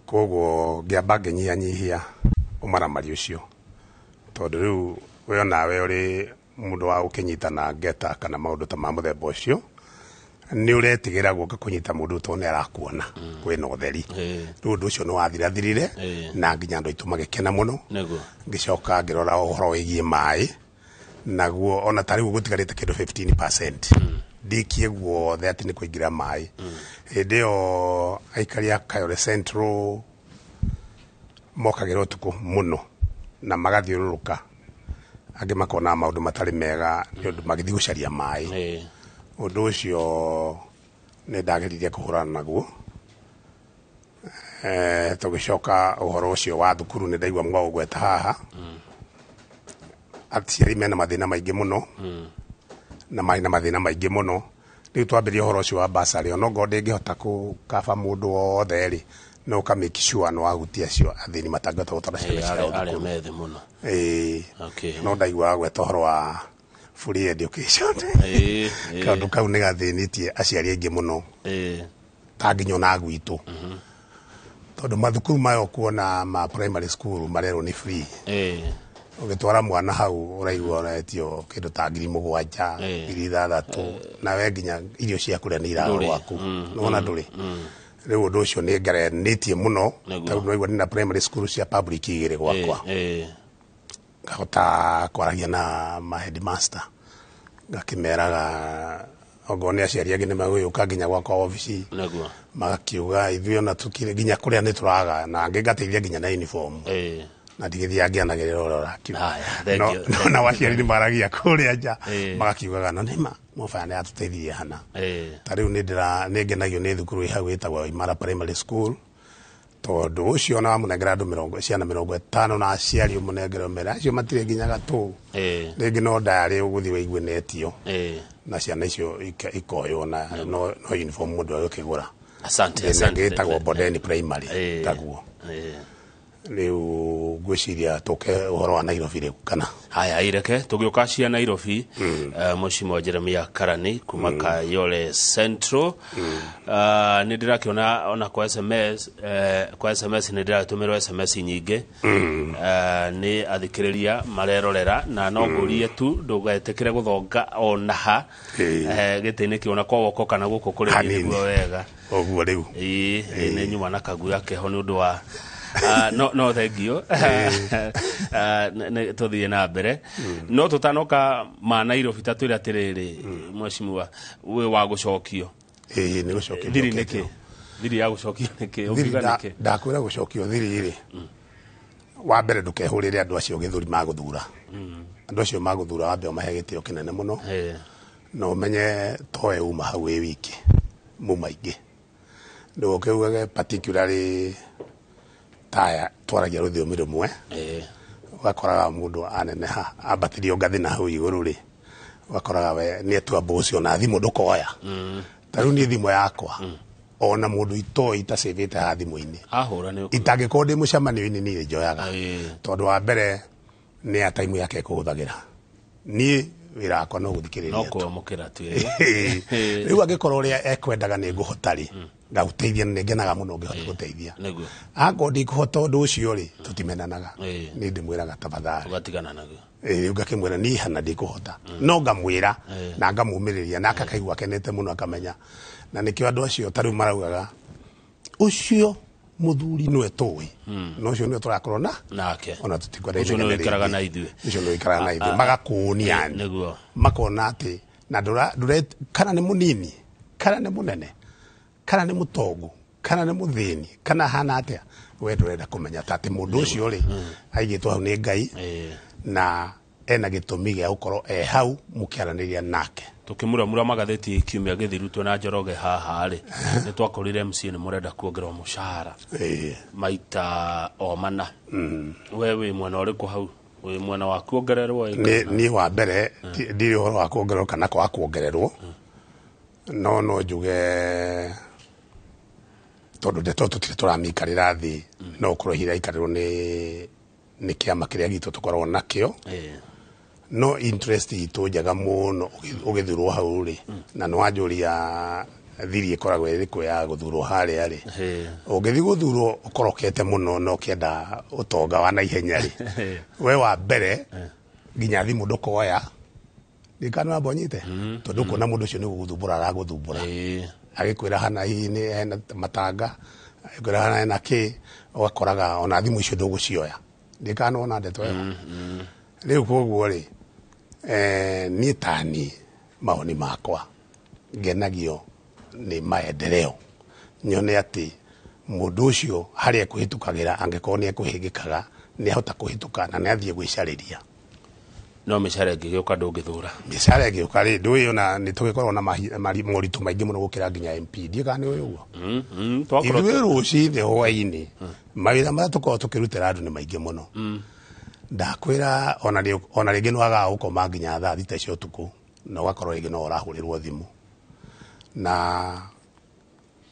koguo ngiamba nginyihanyihia umaramari ucio tondu riu we onawe uri mundu wa ukinyitana ngeta kana maundu ta ma muthemba ucio ni uretigira guka kunyita mundu to ni arakuona kwina utheri riu undu ucio ni wathirathirire na nginya andu aitu magikena muno ngicoka ngirora uhoro wigie mai naguo ona tariu gutigarite kindu 15% ndikie guothe ati ni kuingira mai hindi iyo aikari a Kayole Central mokagirwo tuku muno na magathiururuka angi makona maundu matari mega ni undu magithi gucaria mai undu ucio ni ndageririe kuhurana naguo tugicoka uhoro ucio wa thukuru ni ndaigua mwaugweta haha aciari mena mathina maingi muno na mai na mathina maingi muno riu twambirie uhoro ucio wa basari ono ngo ndingihota kukaba mundu wothe ri no ukamake sure no ahutia cio athini matangata gutara ciana ciao aria methe muno no ndaigua gweta uhoro wa free education kaundu kau ni gathinitie aciari aingi muno tanginya ona gwitu tondu mathukuru mayo kuona ma primary school marero ni free ugitwara mwana hau uraigua uretio kindu ta 7,000 6,000 na we nginya irio cia kuria ni iraga gwaku nona nduri riu undu ucio ni ngarenitie muno tondu noigua ni na primary school cia public igire gwakwa ngahota kwaragia na ma headmaster ngakimeraga ogo ni aciari angi ni maguyuka nginya gwakwa office magakiuga ithuĩ ona tukire nginya kuria ni turaga na angi ngateithia nginya na uniform na ndigithia ngianagirira ora na waciari ni maragia kuria nja magakiugaga no nima mufaya ni atuteithie hana tariu ni ngenagio ni thukuru ihau itagwo Imara Primary School tondu ucio na munengera andu 50 na aciari umunengera mera acio matire nginya gatu ringi no ndari uguthi waigue netio na ciana icio ikoyo na no uniform mundu agukigura asante ngitagwo Bodeni Primary taguo riu gwiciria tuke uhoro wa Nairobi riu kana haya ireke tugiuka cia Nairobi mucimo Jeremia Karani kuma Kayole Central ni ndirakiona ona kwa SMS ni ndiratumirwo SMS nyingi ni athikiriria marerorera na no ngurie tu ndugetekire guthonga onaha gitini kiona kwa woko kana guko kuri niguo wega oguo riu ni nyuma na kaguya keho ni undu wa no thank you tuthie na mbere no tutanoka ma Nairobi tatwira tiriri mweshimiwa we wa gucokio ni gucokio thiri niki thiri ya gucokio niki ukiga niki ndakwira gucokio thiri iri wa mbere ndukehurire andu acio githuri maguthura andu acio maguthura wa mbere mahe gitio kinene muno no menye toe uma hau wiki mumaingi ndukiugage particularly taya twaragia ruthiomi rumwe ugakoraga mundu aneneha ambatirio ngathi na hau iguru ri ugakoraga we ni etua bocio na thimu ndukoya taru ni thimu yakwa ona mundu itoi ta sevete ha thimu-ini ahura ni itangiko ndi mucamanio-ini ni njoyaga tondu wa mbere ni a time yake kuhuthagira ni wira akwa no guthikiriria no kuamukira tu riu agikorwo uria ekwendaga ni nguhotari ngauteithia ni ngenaga muno ngihota guteithia ango ndi kuhota undu ucio ri tutimenanaga ni ndimwiraga tafadhali tugatigana naguo ngakimwira ni hana ndikuhota no ngamwira na ngamumiriria na akakaigua kenete muno akamenya na nikio andu acio tariu maraugaga ucio muthuri nwe towi no cio nwe turakorwo na nake ona tutikwenda ucio nwe ikaraga na ithuĩ ucio nwe ikaraga na ithuĩ magakunia niguo makona ati na ndura kana ni munini kana ni munene kana ni mutongu kana ni muthini kana hana atia we ndurenda kumenya ati mundu ucio ri aigitwo hau ni Ngai na ena gitumi gia gukorwo hau mukiaraniria nake tukimuramura magatheti kiumia githirutwo na Njoroge haha ri ni twakorire MC ni murenda kuongerwa mushahara maita o mana wewe mwena uriku hau we mwena wa kuongererwo ni wa mbere ndiri horo wa kuongererwo kana kwa kuongererwo no njuge tondu ndeto tutire turamikarira thi no kurohira ikariro ni kiama kiria gitu tukorwo nakio no interest itu njaga muno ugithurwo hau ri na no anjuria thiri ikoragwo iriku ya guthurwo haria ri ugithi guthurwo ukorokete muno no kienda utonga wa na ihenya ri we wa mbere nginya thimu ndukoya ndikana wabonyite tondu kuna mundu ucio ni guthumbura araguthumbura agikwira hana hini hena matanga agikwira hana hena ki ugakoraga ona thimu icio ndugucioya ndikana ona ndeto riu koguo ri ni tani maoni makwa ngenagio ni maendeleo nyone ati mundu ucio haria kuhitukagira angekorwo ni ekuhingikaga ni ahota kuhituka na ni athie gwicariria no mishare ngigioka ndungithura mishare ngigioka ri ndu na ni tugikorwo na moritu maingi muno gukira nginya MP ndika ni uyu twakorwo ithuĩ rũcinĩ hwainĩ mawĩra marĩa tukorwo tukirutira andu ni maingi muno ndakwira ona ringi no aga gukoma nginya thaa thita cio tuku na ugakorwo ringi no urahurirwo thimu na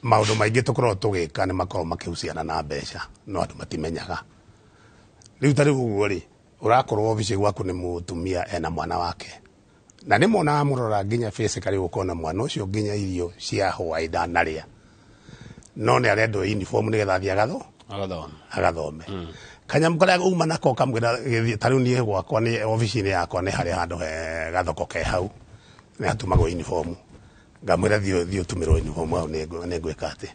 maundu maingi tukorwo tugika ni makorwo makihusiana na mbeca no andu matimenyaga riu tari uguo ri urakorwo office gwaku ni mutumia ena mwana wake na ni mona amurora nginya face kari ukona mwana ucio nginya irio cia hwaĩ ndanaria no ni arendo uniform ni getha thia agathome kanyam kala uma nako kamwira tariu ni gwakwa ni office ni yakwa ni hari handu he gathoko ke hau ni atumago uniform ngamwira thio tumiro uniform au ni ngwika ati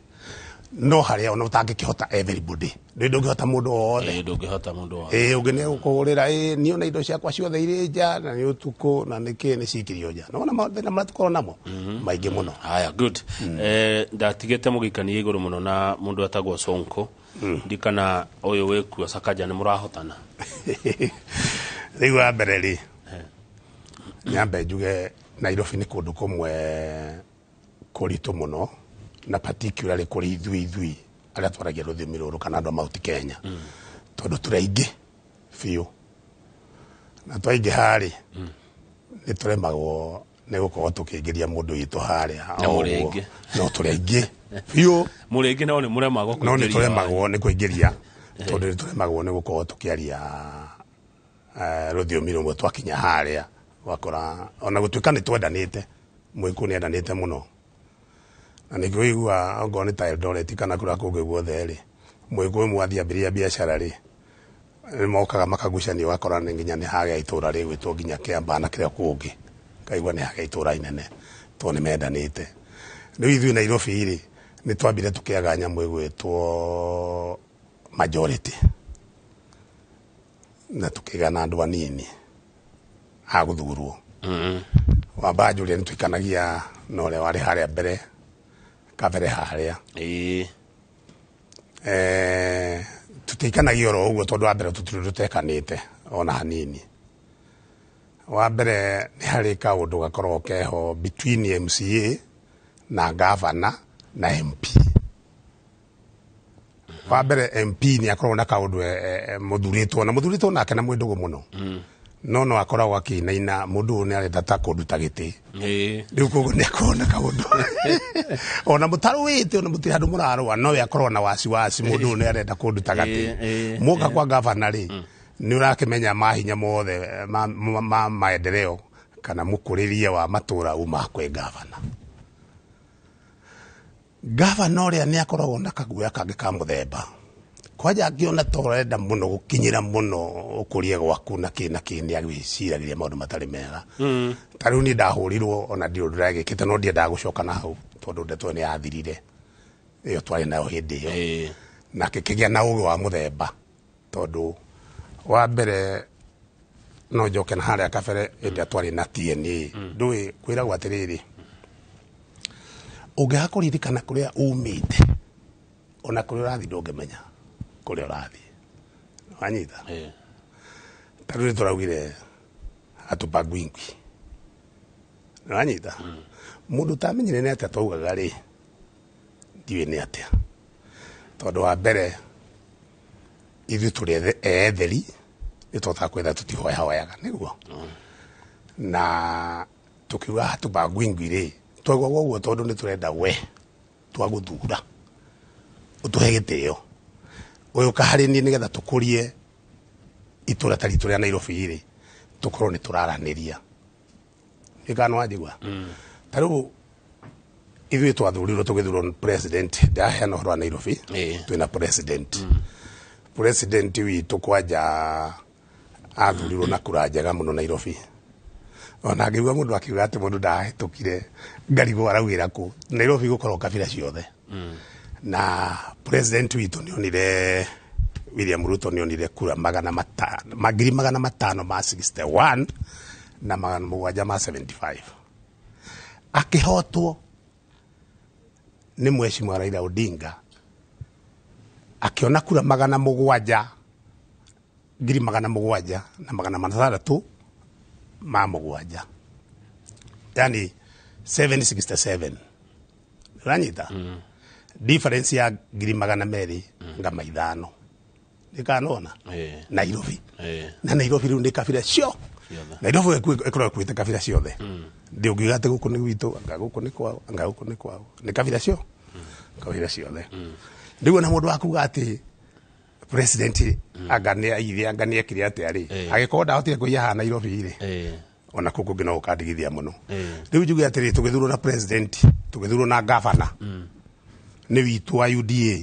no hari ona utangikihota everybody ndungihota mundu wothe ndungihota mundu wothe ugine ukugurira ni ona indo ciakwa ciothe iri nja na ni utuku na niki ni cikirio nja no na mathina matukoro namo maingi muno haya good ndatigete mugikani iguru muno na mundu atagwo Sonko ndikana uyu weku Sakaja ni murahotana riu wa mbere ri nyambe njuge Nairobi ni kundu kumwe kuritu muno na particularly kuri ithui aria twaragia ruthimi ruru kana andu Mount Kenya tondu turaingi fiu na twaingi hari ni turemagwo ni gukorwo tukiingiria mundu witu haria no turaingi fiu muringi no ni muremagwo no ni turemagwo ni kuingiria tondu ni turemagwo ni gukorwo tukiaria ruthimi rumwe twakinya haria wakora ona gutuika ni twendanite mwiku ni endanite muno na niguigua ngo ni ta Eldoret kana kura kungi guothe ri mwiku mwathia biashara ri mokaga makagucania wakora ni nginya ni haga itura ri gwitwo nginya Kiamba na kira kungi kaigua ni haga itura inene to ni mendanite riu ithui Nairobi ri ni twambire tukiaga nyamu gwitwo majority na tukigana andu anini aguthurwo wamba Julia ni twikanagia no le wari haria mbere kabere haria tutikanagia ro uguo tondu wa mbere tutekanite ona hanini wa mbere ni hari kaundu gakorwo keho between MCA na governor na MP wa mbere MP ni akorwo na kaundu muthuritwo nake na mwindugu muno no akoragwo akinaina mundu ni arenda ta kunduta giti riu koguo ni akona kaundu ona mutaruite ona mutiri handu murarwa no akorwo na wasi mundu ni arenda kunduta gati muka kwa governor ri ni urakimenya mahinya mothe ma maendeleo kana mukuriria wa matura uma kwe governor ria ni akoragwo na kaguya kangi ka muthemba kwaja akiona torenda muno gukinyira muno ukuria gwaku na kini agwiciragiria maundu matari mega tariu ni ndahurirwo ona ndio ndiragikite no ndienda gucoka na hau tondu ndeto ni athirire iyo twari nayo hindi iyo na kikigia na ugo wa muthemba tondu wa mbere no njoke na haria kabere indi twari na TNA ndui kwira gwa tiriri ungihakuririkana kuria umite ona kuria urathi ndungemenya kuria urathi wanyita tariu turaugire atupagwingwi wanyita mundu tamenyire ni atia twaugaga ri ndiwe ni atia tondu wa mbere ithu turi etheri nitwota kwetha tutihoyahoyaga niguo na tukiuga atupagwingwi ri twagwa guo tondu ni turenda we twaguthura utuhe gitio uyu kahari ni nigetha tukurie itura tari turia Nairobi ri tukorwo ni turaraniria ikano ajigwa tariu ithu twathurirwo tugithurwo president ndahena horo wa Nairobi twina president president witu kwaja athurirwo na kura njega muno Nairobi ona ngigwa mundu akiuga ati mundu ndahetukire ngarigo araugira ku Nairobi gukorwo kabira ciothe na president witu nionire William Ruto nionire kura magana 561 na magana 775 akihotwo ni mheshimiwa Raila Odinga akiona kura magana 700 na magana 600 yani 767 ranyita difference ya magana 200 ngama 5 nikanona Nairobi na Nairobi ru ndikabira cio Nairobi ekora kwita kabira ciothe ndi ungigate guku ni witu anga guku ni kwao ni kabira cio kabira ciothe ndigo na mundu akuga ati president agane aithia agane kiria ati ari agikonda hotire kuiha Nairobi ri ona kuku ngino ukandigithia muno riu njuge ati tugithurwo na president tugithurwo na governor ni witu wa UDA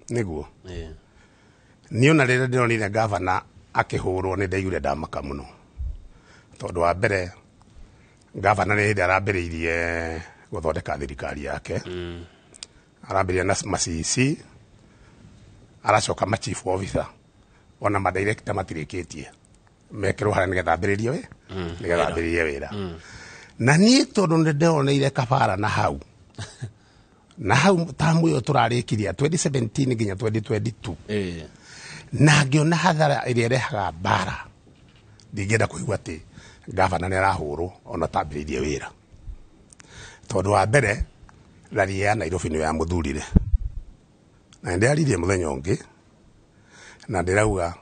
niguo niona rire ndionire governor akihurwo ni ndaigure ndamaka muno tondu wa mbere governor ni arambiriirie guthondeka thirikari yake arambiriria na macisi aracoka ma chief officer ona ma director matirikitie mekirwo hara nigetha ambiririe we nigetha ambiririe wira na ni tondu ndionire kabara na hau tamu yo turarikiria 2017 nginya 2022 na ngiona hathara iria irehaga bara ndingenda kuigua ati governor ni arahurwo ona tambiririe wira tondu wa mbere rari ya Nairobi ni ya muthurire na ndiaririe muthenya ungi na ndirauga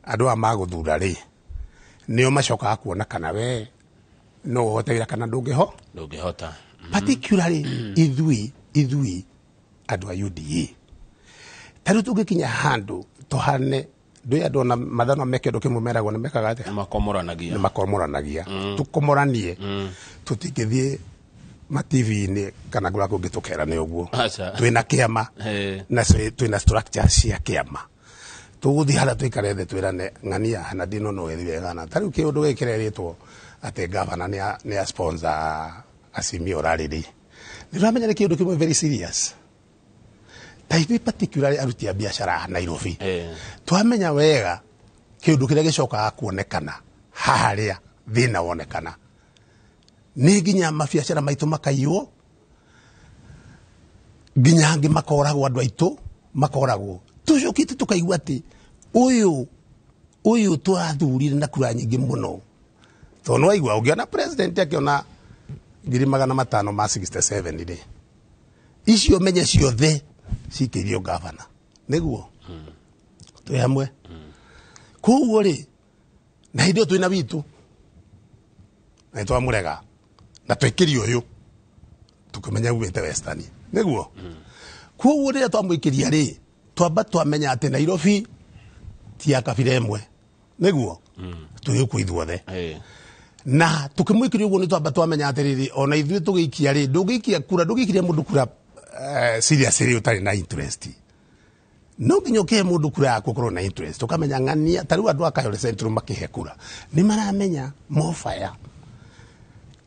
andu a maguthura ri nio macoka kuona kana we no hotegera kana ndungihota particularly ithui andu a UDA tariu tungikinya handu tohane ndu andu na mathano meke ndu kimumeragwo ni mekaga ati makomoranagia tukomoranie tutingithie ma TV ni kana gura kungitukera ni uguo twina kiama na twina structure cia kiama tuguthi hala tuikarete twirane ngania na dino no ethi wega na tariu kiundu gikireretwo ati governor ni a sponsor Azimio rariri niramenya ni kiundu kimwe very serious taithi particularly aruti ya biashara Nairobi twamenya wega kiundu kiria gicoka kuonekana haria thina wonekana ni ginya mabiashara maitu makaiyo ginya ngi makoragwo andu aitu makoragwo tucukite tukaigua ati uyu twathurire na kura nyingi muno tono waigua ungiona president akiona 567 ri icio menye ciothe cikirio governor niguo twi hamwe kuo ri na hindo twina witu na twamurega na twikiri uyu tukumenya umite western niguo kuo ri twamwikiria ri twamba twamenya ati Nairobi ti akabira emwe niguo tuyuku ithuothe na tukimwikiria uguo ni twamba twamenya atiriri ona ithuĩ tugiikia ri ndugiikia kura ndugiikiria mundu kura seriously utari na interest no nginya ke mundu kura yako korwo na interest ukamenya ng'ania tariu andu akayore central makihe kura ni maramenya Mofaya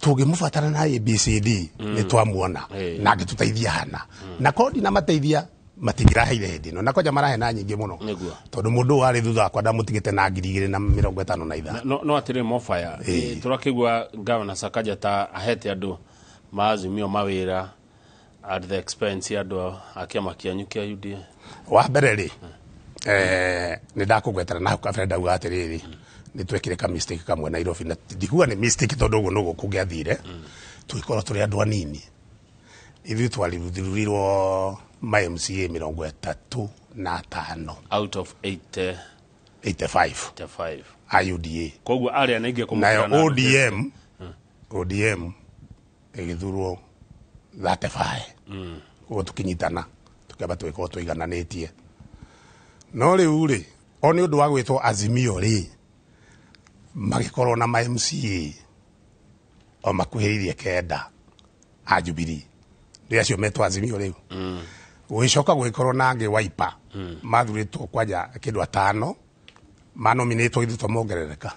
tugimufatana na ABCD ni twamuona na agituteithia hana na kodi na mateithia matigiraheire hindi no nakoja marahe na nyingi muno tondu mundu wari thutha kwa ndamutigite na 255 no atire Mofaya turakigwa Governor Sakaja ta ahete andu maazimio mawira at the expense andu akiama kianyu kia UDA wa mbere ri ni ndakugwetera na kabere ndauga atiriri ni twekire ka mistake kamwe Nairobi na ndikuga ni mistake tondu uguo nugo kungiathire twikora turi andu anini ithu twaliruthirurirwo ma MCA 35 out of 85 IUDA koguo aria na ingi kumukira na ODM igithurwo 35 ugo tukinyitana tukaba twiko twigananitie no riu ri oni undu wa gwitwo Azimio ri magikorwo na ma MCA o makuhiririe kenda a Jubilee ri acio metwa Azimio riu wicoka gwikorwo na ngi Wiper mathuritwo kwaja kindu 5 manominatwo ithu twamongerereka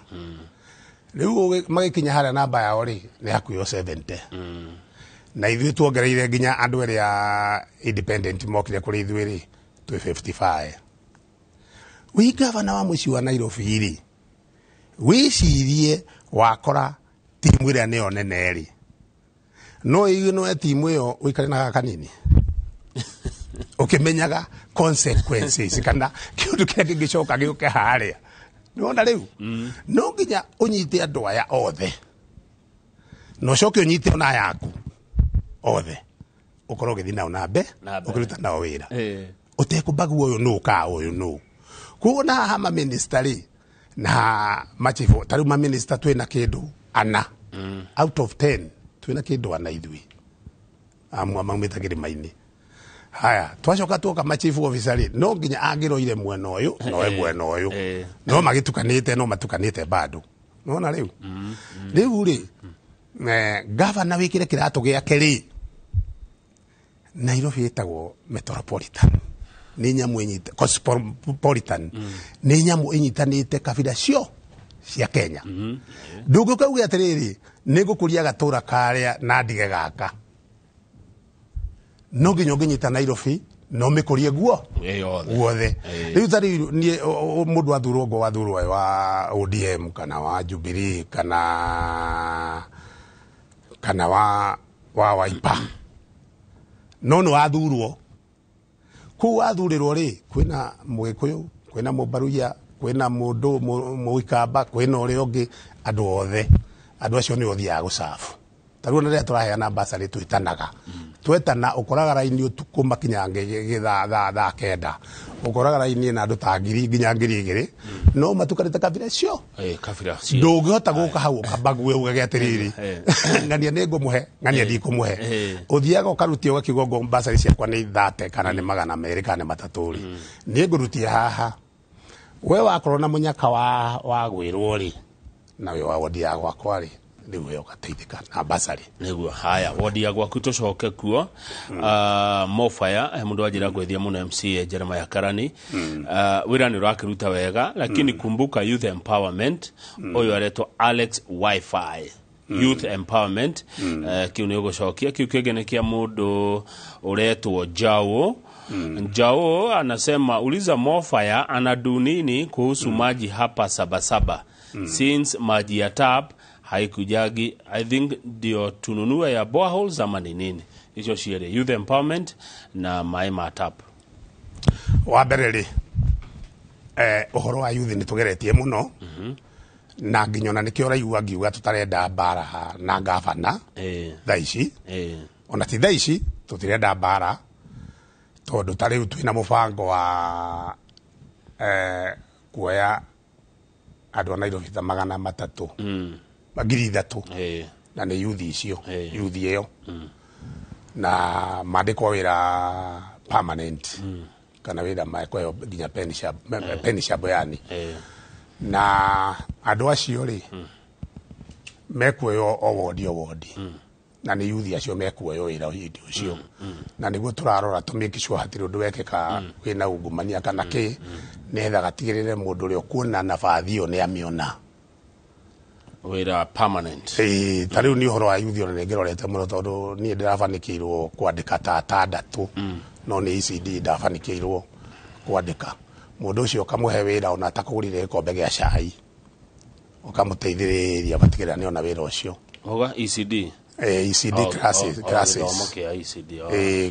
riu magikinya haria namba yao ri ni hakuyo 70 na ithu tuongereire nginya andu eria independent mokire kuri ithu ri 255 wi governor wa muci wa Nairobi ri wicirie wakora timu iria ne onene ri no igino timu iyo wikare na kanini ukimenyaga consequences kana kiundu kia gigicoka giuke haria nona riu no nginya unyite andu aya othe no coke unyite ona yaku othe ukorwo githi nao nambe ukiruta nao wira utekubagua uyu nu ka uyu nu kuona hama minister ri na machifu tariu ma minister twina kindu ana out of 10 twina kindu ana ithui amwa maumita kirimaini haya twacoka tuoka machifu officer ri no nginya angiroire mwena uyu no we mwena uyu no magitukanite no matukanite bado nona riu riu ri governor wikire kiratu giake ri Nairobi itagwo metropolitan ni nyamu inyite cosmopolitan ni nyamu inyitanite kabila cio cia Kenya ndugu kauge atiriri nigukuria gatura karia na ndige gaka no nginya nginyita Nairobi no mikurie guo guothe riu tari ni mundu athurwo ngo athurwo wa ODM kana wa Jubilee kana wa Wiper no athurwo ku athurirwo ri kwina Mugikuyu kwina Mubaruya kwina mundu Muikamba kwina uri ungi andu othe andu acio ni othia gucafu taruo na ria turaheana basari twitanaga twetana ukoraga raini utuku makinyange githa kenda ukoraga raini na andu ta ngiri nginya ngiri igiri no matukanite kabira cio kabira cio ndungihota guka hau kabague ugage atiriri ngania ni ngumuhe ngania ndikumuhe uthiaga ukarutia ugakigongo basari ciakwa ni 30 kana ni 200 kana ni 300 ni ngurutia haha we wakorwo na munyaka wa gwirwo ri na we wa wodi ya gwakwa ri niguo yogateithika na basari niguo haya wodi ya gwaku tucoke kuo Mofaya mundu ajira gwethia muno MCA Jeremiah Karani wira ni rakiruta wega lakini kumbuka youth empowerment oyo areto Alex Wi-Fi youth empowerment kiu ni gucokia kiu kigene kia mundu uretwo Jao anasema uliza Mofaya anadu nini kuhusu maji hapa Sabasaba since maji ya tap haikujagi. I think ndio tununue ya boreholes ama ni nini hicho shiere youth empowerment na maima tap wa bereri uhoro wa youth ni tugeretie muno na nginyona nikio raigua ngiuga tutarenda mbara na gavana thaici ona ti thaici tutirenda mbara tondu tariu twina mubango wa kuoya andu a Nairobi ta 300 magiri 3 na ni youth icio youth iyo na mandikwo wira permanent kana wira maikwo nginya pension yani na andu acio ri mekuoyo o wodi na nĩ yuthi acio mekuoyo wĩra hĩndĩ ũcio na nĩguo tũrarora tũmĩki sure hatirĩ ũndũ wekĩka wĩna ungumania kana kĩ nĩgetha gatigĩrĩre mũndũ ũrĩa ũkuona nabathi ĩyo nĩ amĩona wĩra permanent ta rĩu nĩ ũhoro wa yuthi ona nĩngĩrorete mũno tondũ niĩ ndĩrabanĩkĩirwo kwandĩka ta atandatũ no nĩ ECD ndabanĩkĩirwo kwandĩka mũndũ ũcio ũkamũhe wĩra ona atakũgũrire gĩkombe gĩa cai ũkamũteithĩrĩria batigĩrĩra nĩ ona wĩra ũcio oga ECD ECD classes gĩthomo kĩa ECD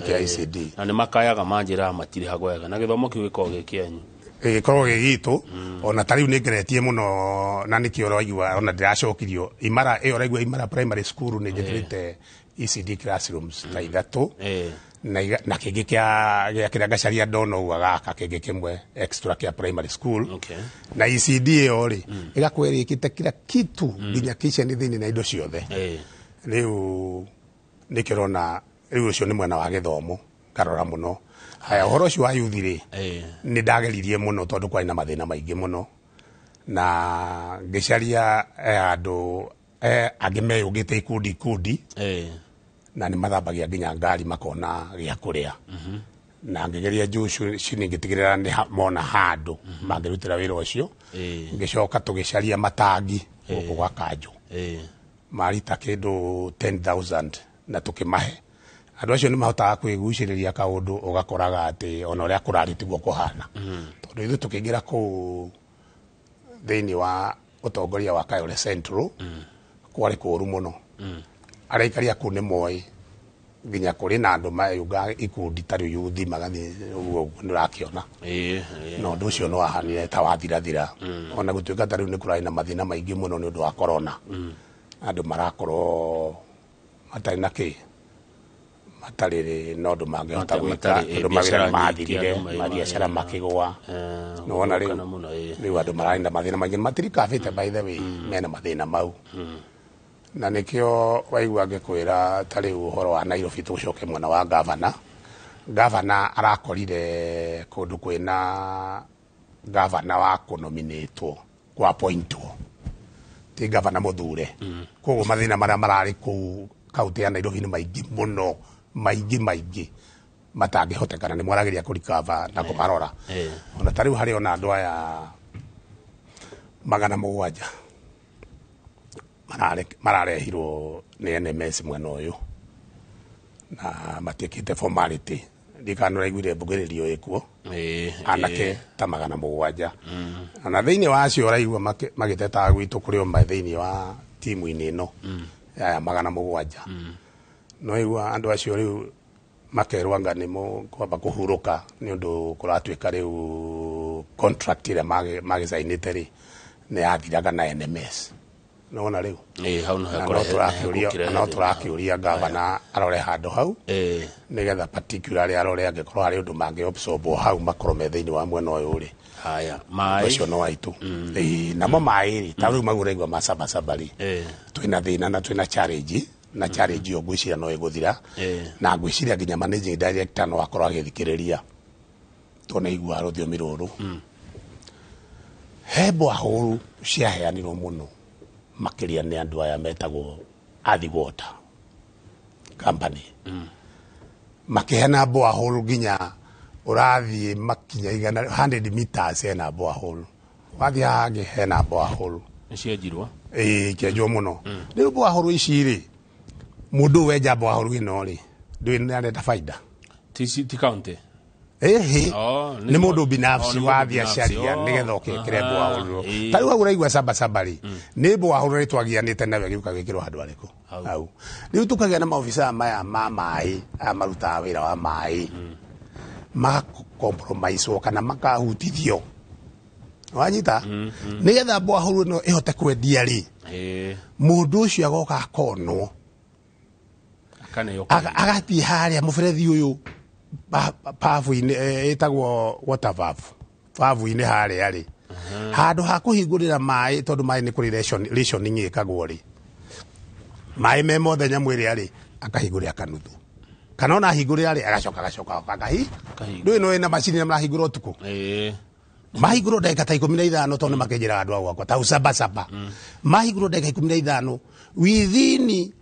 kĩa ECD na nĩ makayaga manjĩra matirĩ hagwega na gĩthomo kĩu gĩkoragwo gĩkĩenyu gĩkorwo gĩgitũ ona ta rĩu nĩngeretie mũno na nĩkĩo ũraigua ona ndĩracokirio imara ĩyo ũraigua imara primary school nĩ njĩkĩrĩte ECD classrooms ta ithatũ na kĩngĩ kĩrĩa ngacaria ndona ũguo gaka kĩngĩ kĩmwe extra kĩa primary school na ECD ĩyo rĩ ĩgakorwo ĩrĩkĩte kila kitu nginya kitchen thĩinĩ na indo ciothe rĩu nĩkĩrona rĩu ũcio nĩ mwena wa gĩthomo ngarora mũno haya ũhoro ũcio wa yuthi rĩ nĩ ndageririe mũno tondũ kwarĩ na mathĩna maingĩ mũno na ngĩcaria andũ angĩ meyũgĩte ikundi na nĩ mathambagia nginya ngari makona gĩa kũrĩa na ngĩgeria ngĩtigĩrĩra nĩ mona handũ mangĩrutĩra wĩra ũcio ngĩcoka tũgĩcaria matangi gũkũ gwa Kanjũ marita kĩndũ 10,000 na tũkĩmahe andũ acio nĩ mahotaga kwĩgucĩrĩria kaũndũ ũgakoraga atĩ ona ũrĩa kũrarĩ tiguo kũhana tondũ ithuĩ tũkĩingĩra kũu thĩinĩ wa ũtongoria wa Kayole Central kwarĩ kũũru mũno araikaria kũu nĩ moĩ nginya kũrĩ na andũ mayũnga ikundi tarĩ yuthi magathiĩ ũguo nĩũrakĩona na ũndũ ũcio nĩ wahanire ta wathirathira ona gũtuĩka tarĩu nĩ kũrarĩ na mathĩna maingĩ mũno nĩ ũndũ wa korona andũ marakorwo matarĩ na kĩ matarĩ na ũndũ mangĩhota gwĩka tondũ mawĩra mathirire mabiacara makĩgũa nĩwona rĩu andũ mararĩ na mathĩna maingĩ matirikabĩte by the way mena mathĩna mau na nĩkĩo waigua ngĩkwĩra ta rĩu ũhoro wa Nairobi tũcoke mwena wa gavana arakorire kũndũ kwĩna gavana wa kũnominĩtwo kwa appointwo ti gavana mũthure koguo mathĩna marĩa mararĩ kũu kaunti ya Nairobi nĩ maingĩ mũno maingĩ matangĩhotekana nĩ mwaragĩria kũrikava na kũmarora ona ta rĩu harĩ ona andũ aya 700 mararehirwo nĩ NMS mwena ũyũ na matiĩkĩte formality ndikanũraiguire mbugĩrĩrio ĩkuo anake ta 700 ona thĩinĩ wa acio ũraigua magĩtetaga gwitũ kũrĩ o thĩinĩ wa timu-inĩ ĩno ya 700 no igua andũ acio rĩu makerwo anga nĩ kwamba kũhurũka nĩ ũndũ kũratuĩka rĩu contract ĩrĩa magĩcainĩte rĩ nĩ yathiraga na NMS nona rĩu no tũrakĩũria gavana arore handũ hau nĩgetha particularly arore angĩkorwo harĩ ũndũ mangĩ-absorb hau makorwo me thĩinĩ wa mwena ũyũ rĩ ũcio no waitũ namo maĩ rĩ ta rĩu mau ũraigua ma Sabasaba rĩ twĩna thĩna na twĩna challenge na challenge ĩyo ngwĩciria no ĩgũthira na ngwĩciria nginya managing director no akorwo agĩthikĩrĩria tondũ igua rũthiomi rũrũ he borehole ciaheanirwo mũno makĩria nĩ andũ aya metagwo Athi Water Company makĩheana borehole nginya ũrathiĩ makinya 100 meters hena borehole wathiĩ hangĩ hena borehole nĩcienjirwo kĩenjwo mũno rĩu borehole ici rĩ mũndũ wenja borehole ĩno rĩ ndũĩ nĩ arenda baida ti county nĩ mũndũ binafsi wathiĩ acaria nĩgetha ũkĩkĩre borehole ta rĩu hau ũraigua Sabasaba rĩ nĩ borehole rĩ twagianĩte nawe gĩuka gĩkĩrwo handũ arĩkũ hau rĩu tũkagĩa na maobica maya ma maĩ aya marutaga wĩra wa maĩ magakompromise kana makahutithio wanyita nĩgetha borehole ĩno ĩhote kwendia rĩ mũndũ ũcio agoka akonwo agathiĩ harĩa mũberethi ũyũ pavu-inĩ ĩtagwo water pavu-inĩ harĩa rĩ handũ ha kũhingũrĩra maĩ tondũ maĩ nĩ kũrĩ rationing ĩkagwo rĩ maĩ me mothe nyamũ ĩrĩa rĩ akahingũrĩra kanuthu kana ona ahingũrĩra rĩ agacoka ndũĩ no ĩna macini marahingũra ũtukũ mahingũrwo ndagĩka ta 15 tondũ nĩ makĩnjĩra andũ a gwakwa ta Sabasaba mahingũrwo ndagĩka 15 within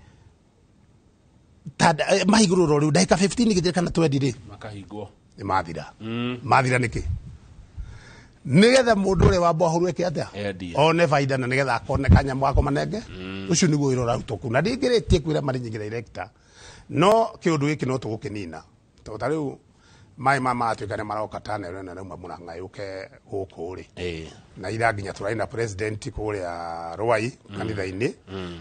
mahigururo riu ndagika 15 githire kana 20 ri makahingwo ni mathira mathira niki nigetha mundu uri wambo ahurwe ke atia one faida na nigetha akone kanya mwako manenge ucio niguo irora utoku na ndingiritie kwira mari nyingi director no kiundu giki no tugukinina to tariu mai mama atuikane maroka tane rena rumwe muranga yuke guku ri na ira nginya turaina president kuria Ruai kanitha-ini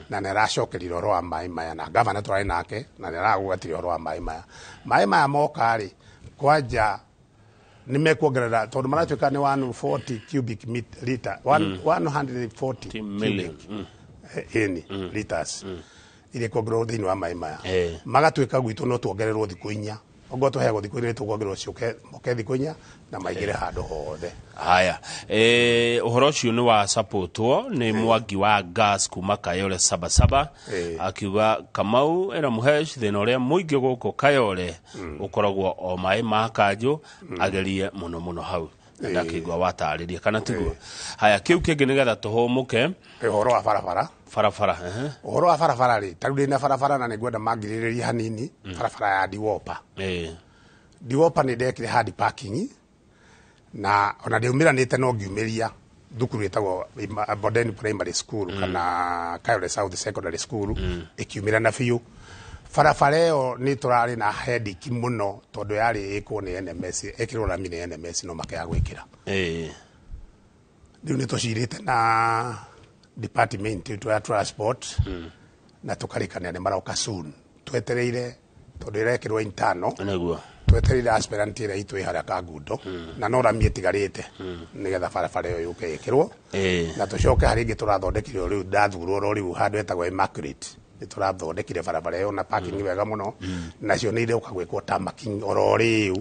na neracokerire ro mai maya na governor turaina nake na neragugatire ro mai maya moka ri kwanja nimekuongerera tondu maratuika ni 140 cubic liter 140 million liters ile kuongererwo thiini wa mai maya magatuika gwitu no tuongererwo thiku inya ogo tuheagwo thiku inya tuongererwo cioke moke thiku inya na maigire handu hothe haya uhoro ucio ni wa supportwo ni Mwangi wa gas kuma Kayole Sabasaba akiuga Kamau era muhesh thina uria muingi guku Kayole ukoragwo o mai makanju agerie muno hau ndakigwa watariria kana tiguo haya kiu kingi nigetha tuhumuke uhoro wa barabara uhoro wa barabara ri tarudi na barabara na nigwenda magiririria hanini barabara ya Diwopa ni ndekire hard parking na ona ndiumiranite no ngiumiria thukuru itagwo Bodeni Primary School kana Kayole South Secondary School ikiumira na biu barabara ĩyo ni turari na headache muno tondu yari ikwo ni NMS ikirwo rami ni NMS no makaya gwikira riu ni tucirite na department ya transport na tukarikania ni maroka soon twetereire tondu irekirwo intano naguo twetereire aspirant ira itu ihara Kangundo na no rami itigarite nigetha barabara ĩyo yuke ikirwo na tucoke hari ingi turathondekire riu ndathurwo ro riu handu etagwo Immaculate turathondekire barabara ĩyo na parking wega muno nacio ni ire ukagwikwo tamaking oro riu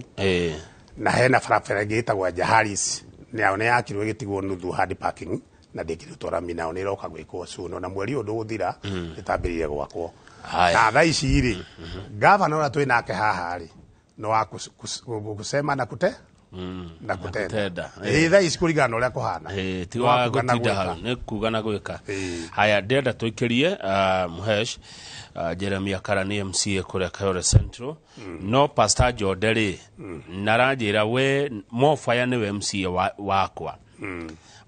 na hena barabara ingi itagwo Jaharis ni yakirwo gitigwo nuthu hard parking na ndikiri tora mina oni roka gwikwo suno na mweri undu guthira itambirire gwakwo na thaa ici ri governor ora twina nake haha ri no kusema na kute na kutenda thaa ici kurigana uria kuhana tiwa gutinda hau ni kuga na gwika haya ndenda tuikirie muhesh Jeremia Karani MCA kuria Kayole Central no Pastor Joderi naranjira we Mofaya niwe MCA wakwa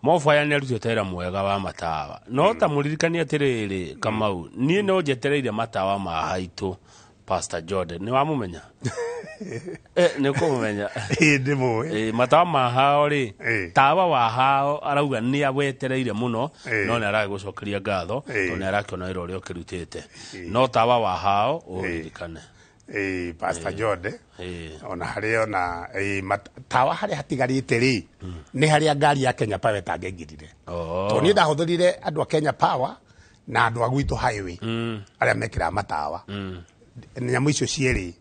Mofaya ni rutera mwega wa matawa no ta muririkania atiriri Kamau nie no jetereire matawa ma haitu Pastor Jordan ni wamumenya ni kumumenya ndimo matawa ma hao ri tawa wa hao arauga ni awetereire muno no ni aragucokeria ngatho to ni arakiona iro rio kirutite no tawa wa hao uririkane Pastor Jordan ona hario na tawa hari hatigarite ri ni haria ngari ya Kenya Power tangengirire to ni ndahuthurire andu a Kenya Power na andu a gwitu highway aria mekira matawa nyamu icio cieri